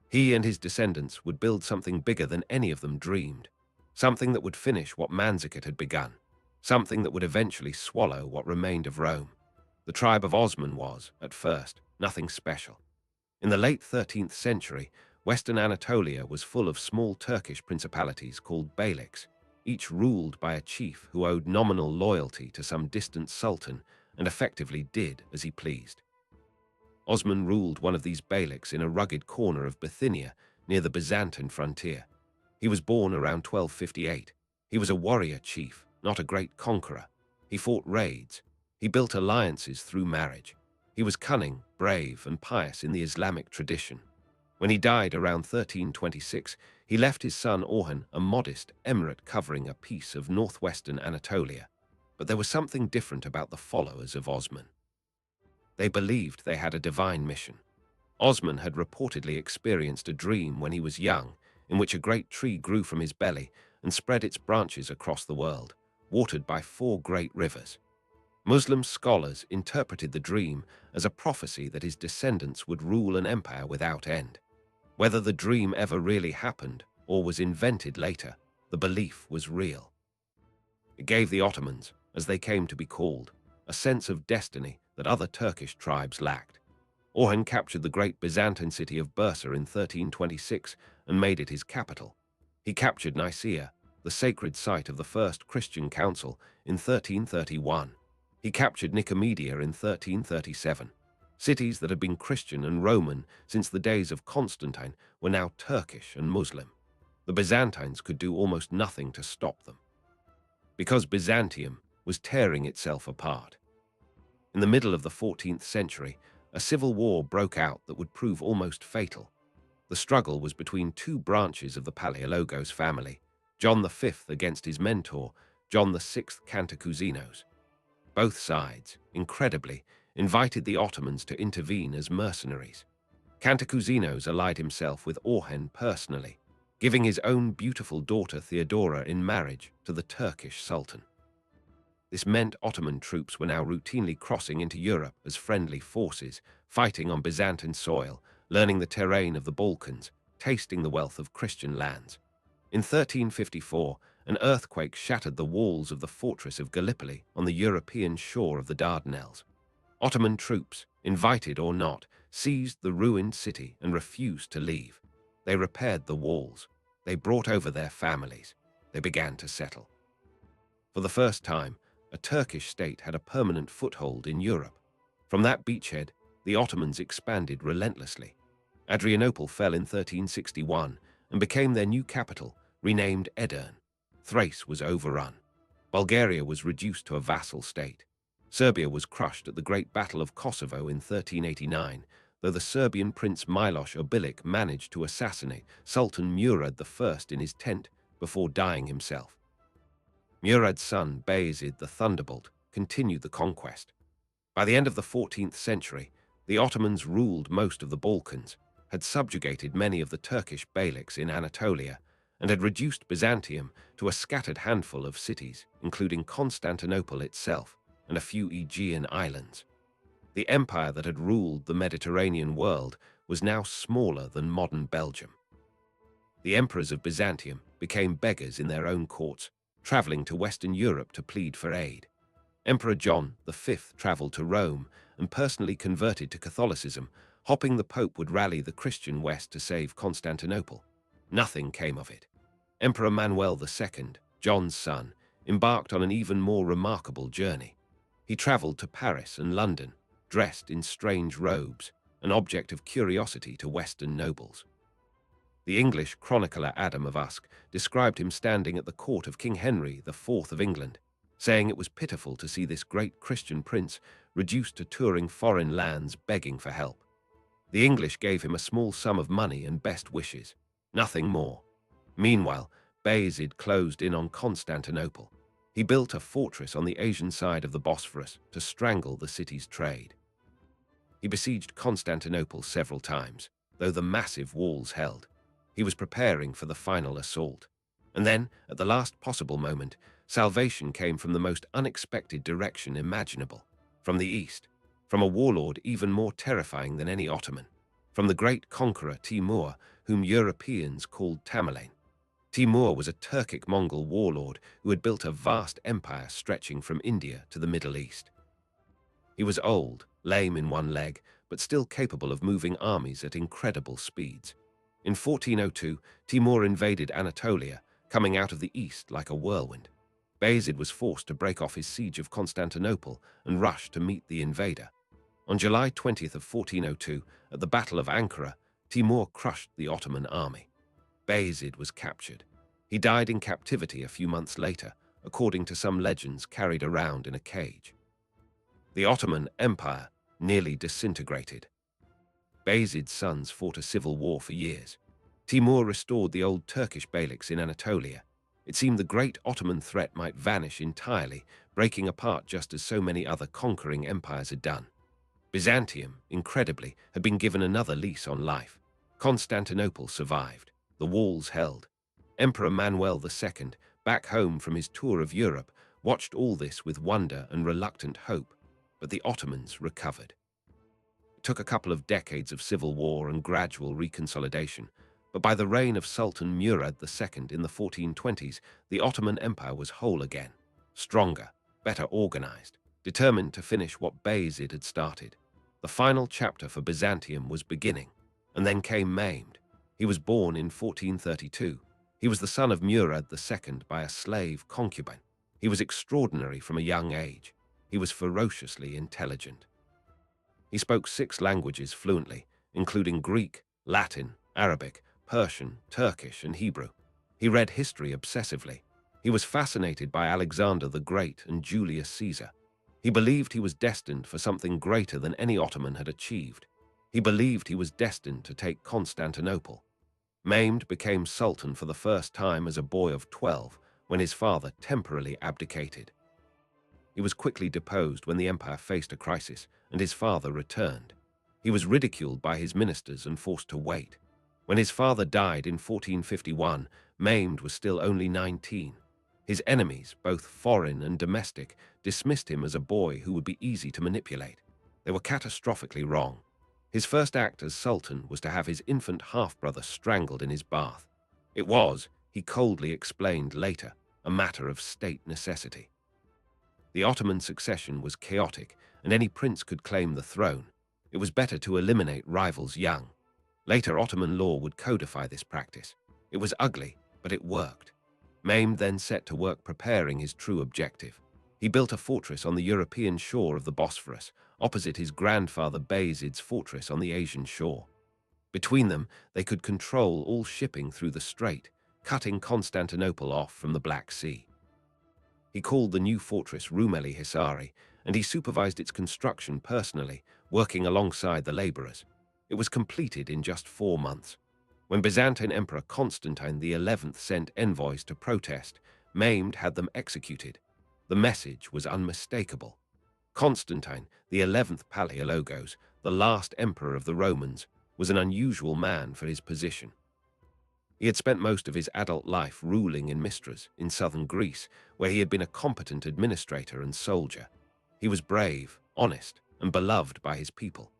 He and his descendants would build something bigger than any of them dreamed, something that would finish what Manzikert had begun, something that would eventually swallow what remained of Rome. The tribe of Osman was, at first, nothing special. In the late 13th century, Western Anatolia was full of small Turkish principalities called beyliks, each ruled by a chief who owed nominal loyalty to some distant sultan and effectively did as he pleased. Osman ruled one of these beyliks in a rugged corner of Bithynia near the Byzantine frontier. He was born around 1258. He was a warrior chief, not a great conqueror. He fought raids. He built alliances through marriage. He was cunning, brave, and pious in the Islamic tradition. When he died around 1326, he left his son Orhan a modest emirate covering a piece of northwestern Anatolia. But there was something different about the followers of Osman. They believed they had a divine mission. Osman had reportedly experienced a dream when he was young, in which a great tree grew from his belly and spread its branches across the world, watered by 4 great rivers. Muslim scholars interpreted the dream as a prophecy that his descendants would rule an empire without end. Whether the dream ever really happened or was invented later, the belief was real. It gave the Ottomans, as they came to be called, a sense of destiny that other Turkish tribes lacked. Orhan captured the great Byzantine city of Bursa in 1326 and made it his capital. He captured Nicaea, the sacred site of the First Christian Council, in 1331. He captured Nicomedia in 1337. Cities that had been Christian and Roman since the days of Constantine were now Turkish and Muslim. The Byzantines could do almost nothing to stop them, because Byzantium was tearing itself apart. In the middle of the 14th century, a civil war broke out that would prove almost fatal. The struggle was between 2 branches of the Palaiologos family, John V against his mentor, John VI Cantacuzenios. Both sides, incredibly, invited the Ottomans to intervene as mercenaries. Cantacuzenios allied himself with Orhan personally, giving his own beautiful daughter Theodora in marriage to the Turkish Sultan. This meant Ottoman troops were now routinely crossing into Europe as friendly forces, fighting on Byzantine soil, learning the terrain of the Balkans, tasting the wealth of Christian lands. In 1354, an earthquake shattered the walls of the fortress of Gallipoli on the European shore of the Dardanelles. Ottoman troops, invited or not, seized the ruined city and refused to leave. They repaired the walls. They brought over their families. They began to settle. For the first time, a Turkish state had a permanent foothold in Europe. From that beachhead, the Ottomans expanded relentlessly. Adrianople fell in 1361 and became their new capital, renamed Edirne. Thrace was overrun. Bulgaria was reduced to a vassal state. Serbia was crushed at the Great Battle of Kosovo in 1389, though the Serbian prince Miloš Obilić managed to assassinate Sultan Murad I in his tent before dying himself. Murad's son, Bayezid the Thunderbolt, continued the conquest. By the end of the 14th century, the Ottomans ruled most of the Balkans, had subjugated many of the Turkish beyliks in Anatolia, and had reduced Byzantium to a scattered handful of cities, including Constantinople itself and a few Aegean islands. The empire that had ruled the Mediterranean world was now smaller than modern Belgium. The emperors of Byzantium became beggars in their own courts, traveling to Western Europe to plead for aid. Emperor John V traveled to Rome and personally converted to Catholicism, hoping the Pope would rally the Christian West to save Constantinople. Nothing came of it. Emperor Manuel II, John's son, embarked on an even more remarkable journey. He traveled to Paris and London, dressed in strange robes, an object of curiosity to Western nobles. The English chronicler Adam of Usk described him standing at the court of King Henry IV of England, saying it was pitiful to see this great Christian prince reduced to touring foreign lands begging for help. The English gave him a small sum of money and best wishes, nothing more. Meanwhile, Bayezid closed in on Constantinople. He built a fortress on the Asian side of the Bosphorus to strangle the city's trade. He besieged Constantinople several times, though the massive walls held. He was preparing for the final assault. And then, at the last possible moment, salvation came from the most unexpected direction imaginable. From the east, from a warlord even more terrifying than any Ottoman, from the great conqueror Timur, whom Europeans called Tamerlane. Timur was a Turkic-Mongol warlord who had built a vast empire stretching from India to the Middle East. He was old, lame in one leg, but still capable of moving armies at incredible speeds. In 1402, Timur invaded Anatolia, coming out of the east like a whirlwind. Bayezid was forced to break off his siege of Constantinople and rush to meet the invader. On July 20th of 1402, at the Battle of Ankara, Timur crushed the Ottoman army. Bayezid was captured. He died in captivity a few months later, according to some legends carried around in a cage. The Ottoman Empire nearly disintegrated. Bayezid's sons fought a civil war for years. Timur restored the old Turkish beyliks in Anatolia. It seemed the great Ottoman threat might vanish entirely, breaking apart just as so many other conquering empires had done. Byzantium, incredibly, had been given another lease on life. Constantinople survived. The walls held. Emperor Manuel II, back home from his tour of Europe, watched all this with wonder and reluctant hope, but the Ottomans recovered. It took a couple of decades of civil war and gradual reconsolidation, but by the reign of Sultan Murad II in the 1420s, the Ottoman Empire was whole again, stronger, better organized, determined to finish what Bayezid had started. The final chapter for Byzantium was beginning, and then came Mehmed. He was born in 1432. He was the son of Murad II by a slave concubine. He was extraordinary from a young age. He was ferociously intelligent. He spoke 6 languages fluently, including Greek, Latin, Arabic, Persian, Turkish, and Hebrew. He read history obsessively. He was fascinated by Alexander the Great and Julius Caesar. He believed he was destined for something greater than any Ottoman had achieved. He believed he was destined to take Constantinople. Mehmed became sultan for the first time as a boy of 12, when his father temporarily abdicated. He was quickly deposed when the empire faced a crisis, and his father returned. He was ridiculed by his ministers and forced to wait. When his father died in 1451, Mehmed was still only 19. His enemies, both foreign and domestic, dismissed him as a boy who would be easy to manipulate. They were catastrophically wrong. His first act as sultan was to have his infant half-brother strangled in his bath. It was, he coldly explained later, a matter of state necessity. The Ottoman succession was chaotic, and any prince could claim the throne. It was better to eliminate rivals young. Later, Ottoman law would codify this practice. It was ugly, but it worked. Mehmed then set to work preparing his true objective. He built a fortress on the European shore of the Bosphorus, opposite his grandfather Bayezid's fortress on the Asian shore. Between them, they could control all shipping through the strait, cutting Constantinople off from the Black Sea. He called the new fortress Rumeli Hisari, and he supervised its construction personally, working alongside the laborers. It was completed in just 4 months. When Byzantine Emperor Constantine XI sent envoys to protest, Mehmed had them executed. The message was unmistakable. Constantine XI Palaiologos, the last emperor of the Romans, was an unusual man for his position. He had spent most of his adult life ruling in Mistras, in southern Greece, where he had been a competent administrator and soldier. He was brave, honest, and beloved by his people.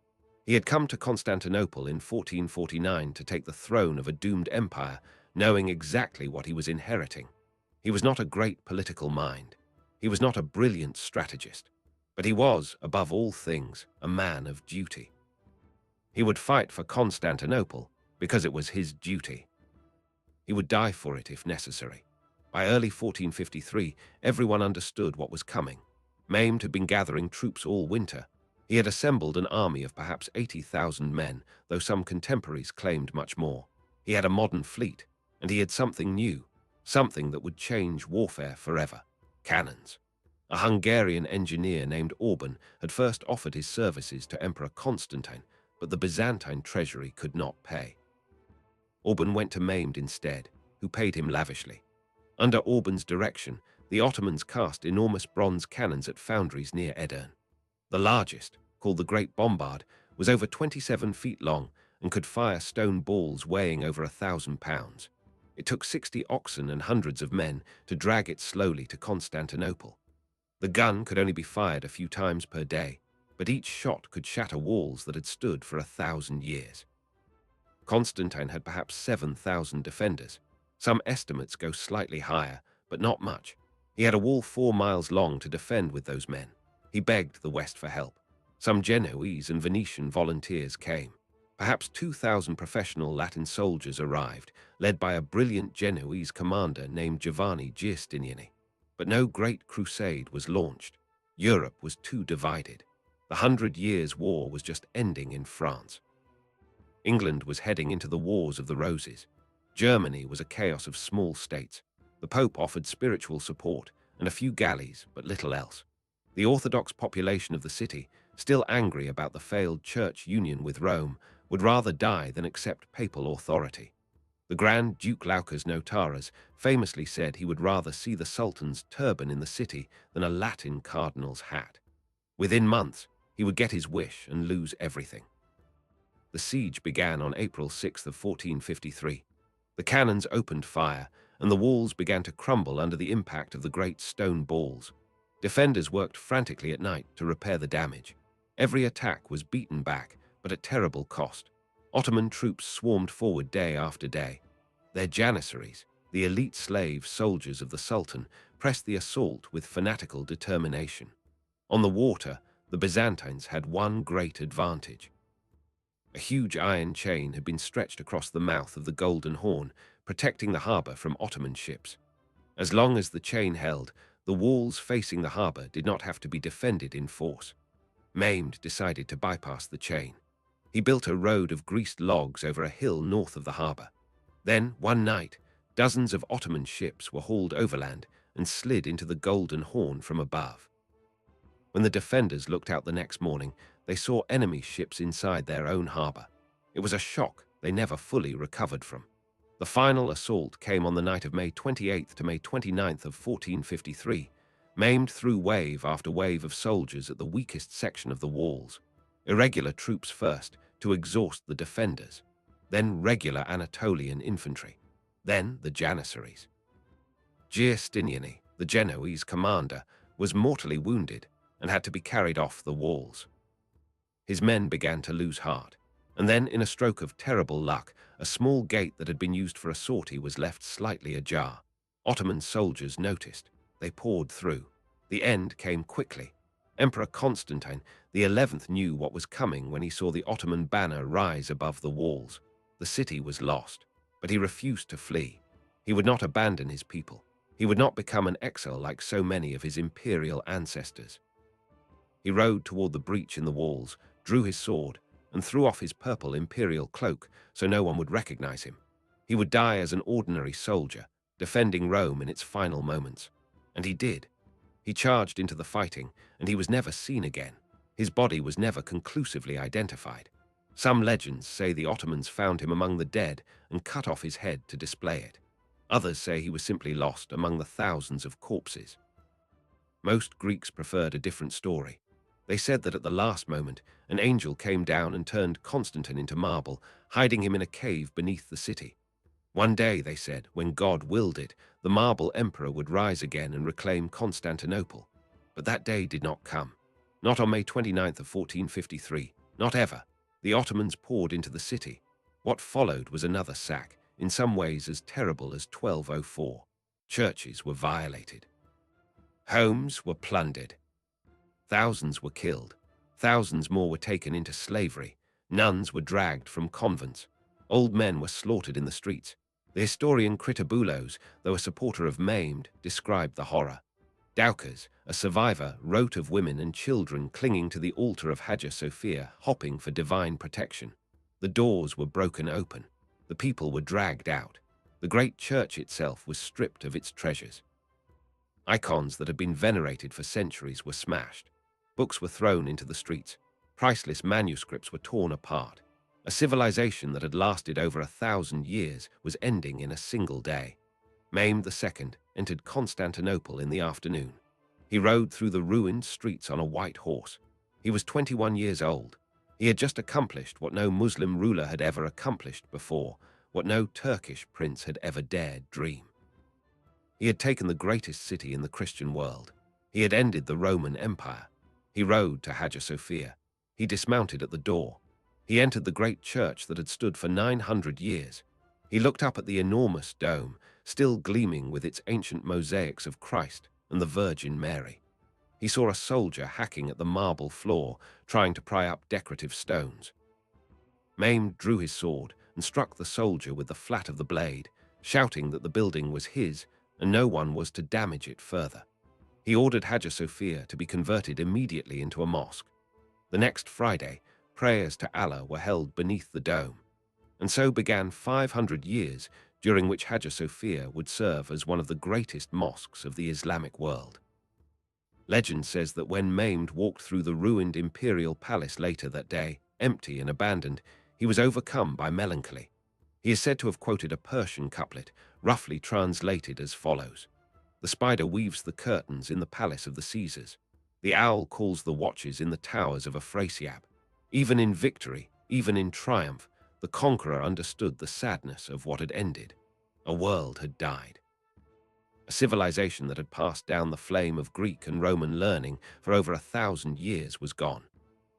He had come to Constantinople in 1449 to take the throne of a doomed empire, knowing exactly what he was inheriting. He was not a great political mind. He was not a brilliant strategist. But he was, above all things, a man of duty. He would fight for Constantinople because it was his duty. He would die for it if necessary. By early 1453, everyone understood what was coming. Mehmed had been gathering troops all winter. He had assembled an army of perhaps 80,000 men, though some contemporaries claimed much more. He had a modern fleet, and he had something new, something that would change warfare forever: cannons. A Hungarian engineer named Orban had first offered his services to Emperor Constantine, but the Byzantine treasury could not pay. Orban went to Mehmed instead, who paid him lavishly. Under Orban's direction, the Ottomans cast enormous bronze cannons at foundries near Edirne. The largest, called the Great Bombard, was over 27 feet long and could fire stone balls weighing over 1,000 pounds. It took 60 oxen and hundreds of men to drag it slowly to Constantinople. The gun could only be fired a few times per day, but each shot could shatter walls that had stood for 1,000 years. Constantine had perhaps 7,000 defenders. Some estimates go slightly higher, but not much. He had a wall 4 miles long to defend with those men. He begged the West for help. Some Genoese and Venetian volunteers came. Perhaps 2,000 professional Latin soldiers arrived, led by a brilliant Genoese commander named Giovanni Giustiniani. But no great crusade was launched. Europe was too divided. The 100 Years' War was just ending in France. England was heading into the Wars of the Roses. Germany was a chaos of small states. The Pope offered spiritual support and a few galleys, but little else. The Orthodox population of the city, still angry about the failed church union with Rome, would rather die than accept papal authority. The Grand Duke Laucus Notaras famously said he would rather see the Sultan's turban in the city than a Latin cardinal's hat. Within months, he would get his wish and lose everything. The siege began on April 6 of 1453. The cannons opened fire, and the walls began to crumble under the impact of the great stone balls. Defenders worked frantically at night to repair the damage. Every attack was beaten back, but at terrible cost. Ottoman troops swarmed forward day after day. Their janissaries, the elite slave soldiers of the Sultan, pressed the assault with fanatical determination. On the water, the Byzantines had one great advantage. A huge iron chain had been stretched across the mouth of the Golden Horn, protecting the harbor from Ottoman ships. As long as the chain held, the walls facing the harbor did not have to be defended in force. Mehmed decided to bypass the chain. He built a road of greased logs over a hill north of the harbor. Then, one night, dozens of Ottoman ships were hauled overland and slid into the Golden Horn from above. When the defenders looked out the next morning, they saw enemy ships inside their own harbor. It was a shock they never fully recovered from. The final assault came on the night of May 28th to May 29th of 1453. Mehmed threw wave after wave of soldiers at the weakest section of the walls. Irregular troops first, to exhaust the defenders. Then regular Anatolian infantry. Then the janissaries. Giustiniani, the Genoese commander, was mortally wounded and had to be carried off the walls. His men began to lose heart, and then, in a stroke of terrible luck, a small gate that had been used for a sortie was left slightly ajar. Ottoman soldiers noticed. They poured through. The end came quickly. Emperor Constantine the 11th knew what was coming when he saw the Ottoman banner rise above the walls. The city was lost, but he refused to flee. He would not abandon his people. He would not become an exile like so many of his imperial ancestors. He rode toward the breach in the walls, drew his sword, and threw off his purple imperial cloak so no one would recognize him. He would die as an ordinary soldier, defending Rome in its final moments. And he did. He charged into the fighting, and he was never seen again. His body was never conclusively identified. Some legends say the Ottomans found him among the dead and cut off his head to display it. Others say he was simply lost among the thousands of corpses. Most Greeks preferred a different story. They said that at the last moment, an angel came down and turned Constantine into marble, hiding him in a cave beneath the city. One day, they said, when God willed it, the marble emperor would rise again and reclaim Constantinople. But that day did not come. Not on May 29th of 1453, not ever. The Ottomans poured into the city. What followed was another sack, in some ways as terrible as 1204. Churches were violated. Homes were plundered. Thousands were killed. Thousands more were taken into slavery. Nuns were dragged from convents. Old men were slaughtered in the streets. The historian Critoboulos, though a supporter of Mehmed, described the horror. Doukas, a survivor, wrote of women and children clinging to the altar of Hagia Sophia, hopping for divine protection. The doors were broken open. The people were dragged out. The great church itself was stripped of its treasures. Icons that had been venerated for centuries were smashed. Books were thrown into the streets. Priceless manuscripts were torn apart. A civilization that had lasted over 1,000 years was ending in a single day. Mehmed II entered Constantinople in the afternoon. He rode through the ruined streets on a white horse. He was 21 years old. He had just accomplished what no Muslim ruler had ever accomplished before, what no Turkish prince had ever dared dream. He had taken the greatest city in the Christian world. He had ended the Roman Empire. He rode to Hagia Sophia. He dismounted at the door. He entered the great church that had stood for 900 years. He looked up at the enormous dome, still gleaming with its ancient mosaics of Christ and the Virgin Mary. He saw a soldier hacking at the marble floor, trying to pry up decorative stones. Mehmed drew his sword and struck the soldier with the flat of the blade, shouting that the building was his and no one was to damage it further. He ordered Hagia Sophia to be converted immediately into a mosque. The next Friday, prayers to Allah were held beneath the dome. And so began 500 years during which Hagia Sophia would serve as one of the greatest mosques of the Islamic world. Legend says that when Mehmed walked through the ruined imperial palace later that day, empty and abandoned, he was overcome by melancholy. He is said to have quoted a Persian couplet, roughly translated as follows: "The spider weaves the curtains in the palace of the Caesars. The owl calls the watches in the towers of Afrasiab. Even in victory, even in triumph, the conqueror understood the sadness of what had ended. A world had died." A civilization that had passed down the flame of Greek and Roman learning for over 1,000 years was gone.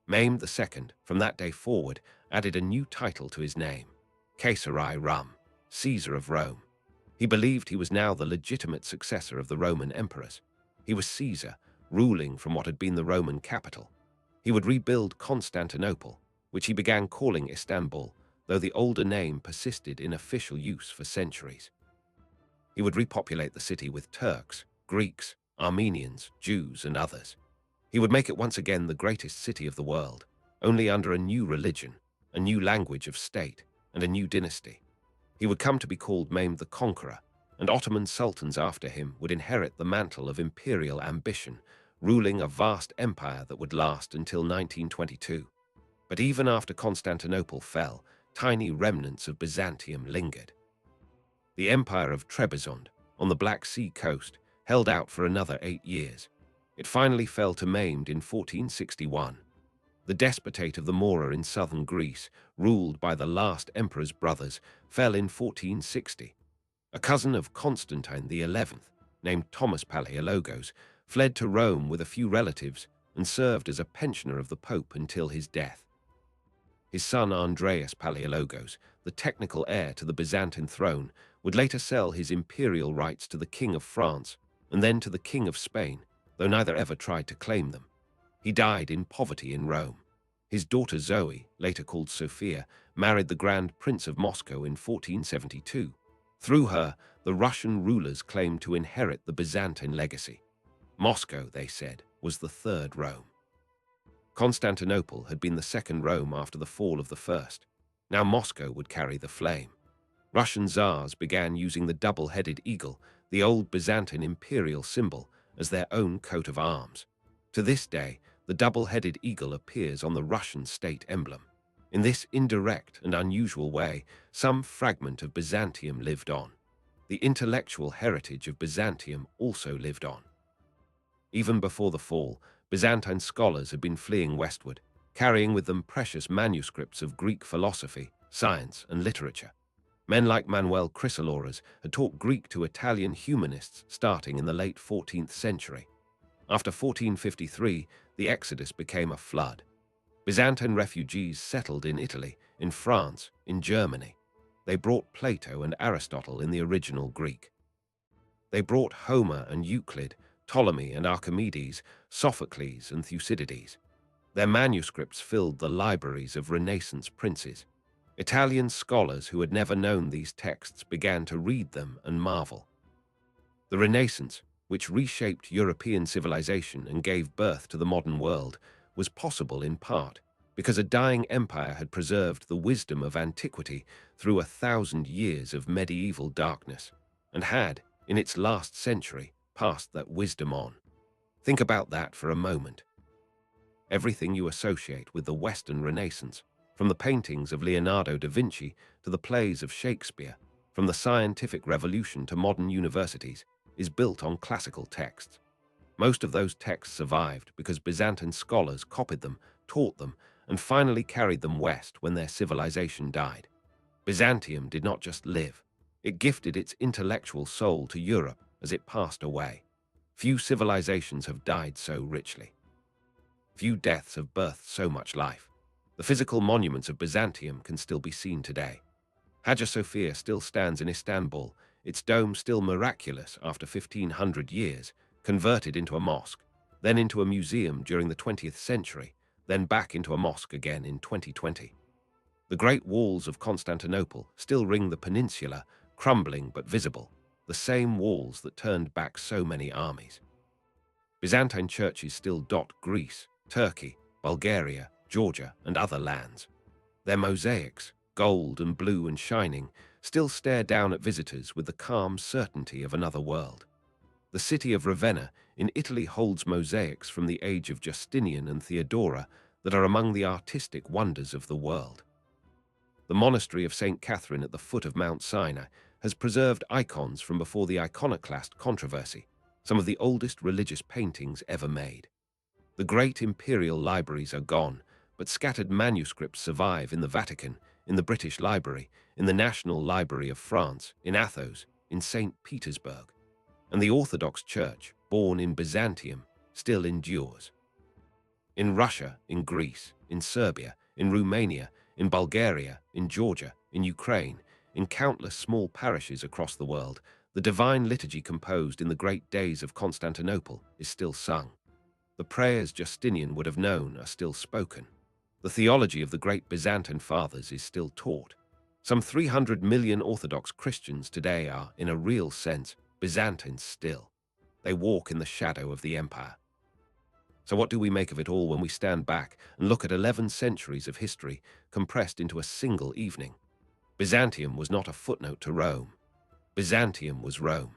Mehmed II, from that day forward, added a new title to his name: Caesari Rum, Caesar of Rome. He believed he was now the legitimate successor of the Roman emperors. He was Caesar, ruling from what had been the Roman capital. He would rebuild Constantinople, which he began calling Istanbul, though the older name persisted in official use for centuries. He would repopulate the city with Turks, Greeks, Armenians, Jews, and others. He would make it once again the greatest city of the world, only under a new religion, a new language of state, and a new dynasty. He would come to be called Mehmed the Conqueror, and Ottoman sultans after him would inherit the mantle of imperial ambition, ruling a vast empire that would last until 1922. But even after Constantinople fell, tiny remnants of Byzantium lingered. The Empire of Trebizond, on the Black Sea coast, held out for another 8 years. It finally fell to Mehmed in 1461. The despotate of the Mora in southern Greece, ruled by the last emperor's brothers, fell in 1460. A cousin of Constantine XI, named Thomas Palaiologos, fled to Rome with a few relatives and served as a pensioner of the Pope until his death. His son Andreas Palaiologos, the technical heir to the Byzantine throne, would later sell his imperial rights to the King of France and then to the King of Spain, though neither ever tried to claim them. He died in poverty in Rome. His daughter Zoe, later called Sophia, married the Grand Prince of Moscow in 1472. Through her, the Russian rulers claimed to inherit the Byzantine legacy. Moscow, they said, was the third Rome. Constantinople had been the second Rome after the fall of the first. Now Moscow would carry the flame. Russian czars began using the double-headed eagle, the old Byzantine imperial symbol, as their own coat of arms. To this day, the double-headed eagle appears on the Russian state emblem. In this indirect and unusual way, some fragment of Byzantium lived on. The intellectual heritage of Byzantium also lived on. Even before the fall, Byzantine scholars had been fleeing westward, carrying with them precious manuscripts of Greek philosophy, science, and literature. Men like Manuel Chrysoloras had taught Greek to Italian humanists starting in the late 14th century. After 1453, the exodus became a flood. Byzantine refugees settled in Italy, in France, in Germany. They brought Plato and Aristotle in the original Greek. They brought Homer and Euclid, Ptolemy and Archimedes, Sophocles and Thucydides. Their manuscripts filled the libraries of Renaissance princes. Italian scholars who had never known these texts began to read them and marvel. The Renaissance, which reshaped European civilization and gave birth to the modern world, was possible in part because a dying empire had preserved the wisdom of antiquity through 1,000 years of medieval darkness, and had, in its last century, passed that wisdom on. Think about that for a moment. everything you associate with the Western Renaissance, from the paintings of Leonardo da Vinci to the plays of Shakespeare, from the scientific revolution to modern universities, is built on classical texts. Most of those texts survived because Byzantine scholars copied them, taught them, and finally carried them west when their civilization died. Byzantium did not just live. It gifted its intellectual soul to Europe as it passed away. Few civilizations have died so richly. Few deaths have birthed so much life. The physical monuments of Byzantium can still be seen today. Hagia Sophia still stands in Istanbul, its dome still miraculous after 1500 years, converted into a mosque, then into a museum during the 20th century, then back into a mosque again in 2020. The great walls of Constantinople still ring the peninsula, crumbling but visible, the same walls that turned back so many armies. Byzantine churches still dot Greece, Turkey, Bulgaria, Georgia, and other lands. Their mosaics, gold and blue and shining, still stare down at visitors with the calm certainty of another world. The city of Ravenna in Italy holds mosaics from the age of Justinian and Theodora that are among the artistic wonders of the world. The monastery of St. Catherine at the foot of Mount Sinai has preserved icons from before the iconoclast controversy, some of the oldest religious paintings ever made. The great imperial libraries are gone, but scattered manuscripts survive in the Vatican, in the British Library, in the National Library of France, in Athos, in St. Petersburg. And the Orthodox Church, born in Byzantium, still endures. In Russia, in Greece, in Serbia, in Romania, in Bulgaria, in Georgia, in Ukraine, in countless small parishes across the world, the divine liturgy composed in the great days of Constantinople is still sung. The prayers Justinian would have known are still spoken. The theology of the great Byzantine fathers is still taught. Some 300 million Orthodox Christians today are, in a real sense, Byzantines still. They walk in the shadow of the empire. So what do we make of it all when we stand back and look at 11 centuries of history compressed into a single evening? Byzantium was not a footnote to Rome. Byzantium was Rome.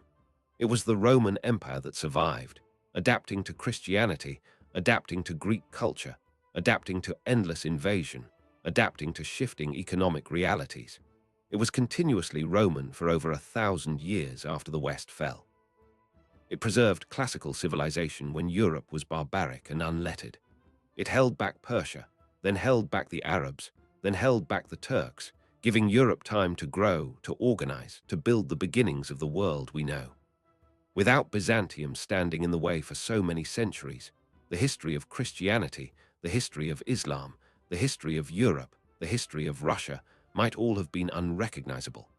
It was the Roman Empire that survived, adapting to Christianity, adapting to Greek culture, adapting to endless invasion, adapting to shifting economic realities. It was continuously Roman for over 1,000 years after the West fell. It preserved classical civilization when Europe was barbaric and unlettered. It held back Persia, then held back the Arabs, then held back the Turks, giving Europe time to grow, to organize, to build the beginnings of the world we know. Without Byzantium standing in the way for so many centuries, the history of Christianity, the history of Islam, the history of Europe, the history of Russia might all have been unrecognizable.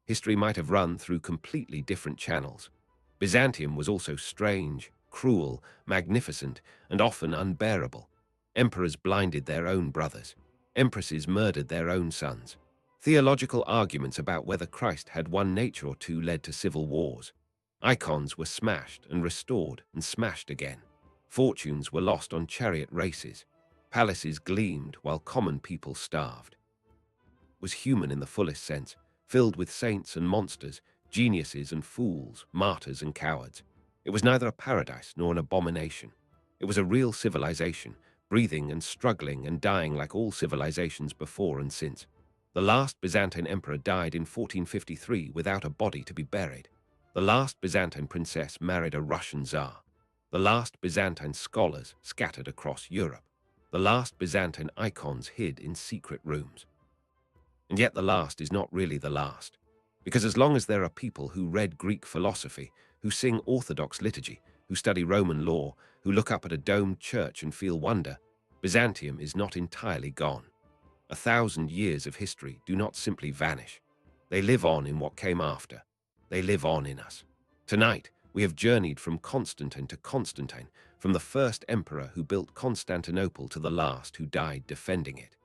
History might have run through completely different channels. Byzantium was also strange, cruel, magnificent, and often unbearable. Emperors blinded their own brothers. Empresses murdered their own sons. Theological arguments about whether Christ had one nature or two led to civil wars. Icons were smashed and restored and smashed again. Fortunes were lost on chariot races. Palaces gleamed while common people starved. It was human in the fullest sense, filled with saints and monsters, geniuses and fools, martyrs and cowards. It was neither a paradise nor an abomination. It was a real civilization, breathing and struggling and dying like all civilizations before and since. The last Byzantine emperor died in 1453 without a body to be buried. The last Byzantine princess married a Russian czar. The last Byzantine scholars scattered across Europe. The last Byzantine icons hid in secret rooms. And yet the last is not really the last. Because as long as there are people who read Greek philosophy, who sing Orthodox liturgy, who study Roman law, who look up at a domed church and feel wonder, Byzantium is not entirely gone. 1,000 years of history do not simply vanish. They live on in what came after. They live on in us. Tonight, we have journeyed from Constantine to Constantine, from the first emperor who built Constantinople to the last who died defending it.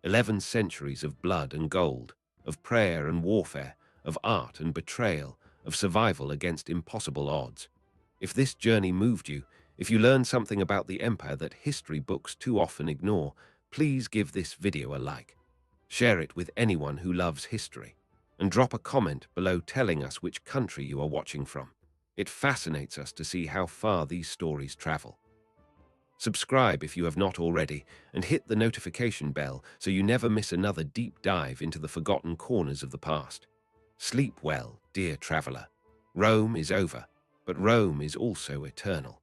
11 centuries of blood and gold, of prayer and warfare, of art and betrayal, of survival against impossible odds. If this journey moved you, if you learned something about the empire that history books too often ignore, please give this video a like. Share it with anyone who loves history, and drop a comment below telling us which country you are watching from. It fascinates us to see how far these stories travel. Subscribe if you have not already, and hit the notification bell so you never miss another deep dive into the forgotten corners of the past. Sleep well, dear traveler. Rome is over, but Rome is also eternal.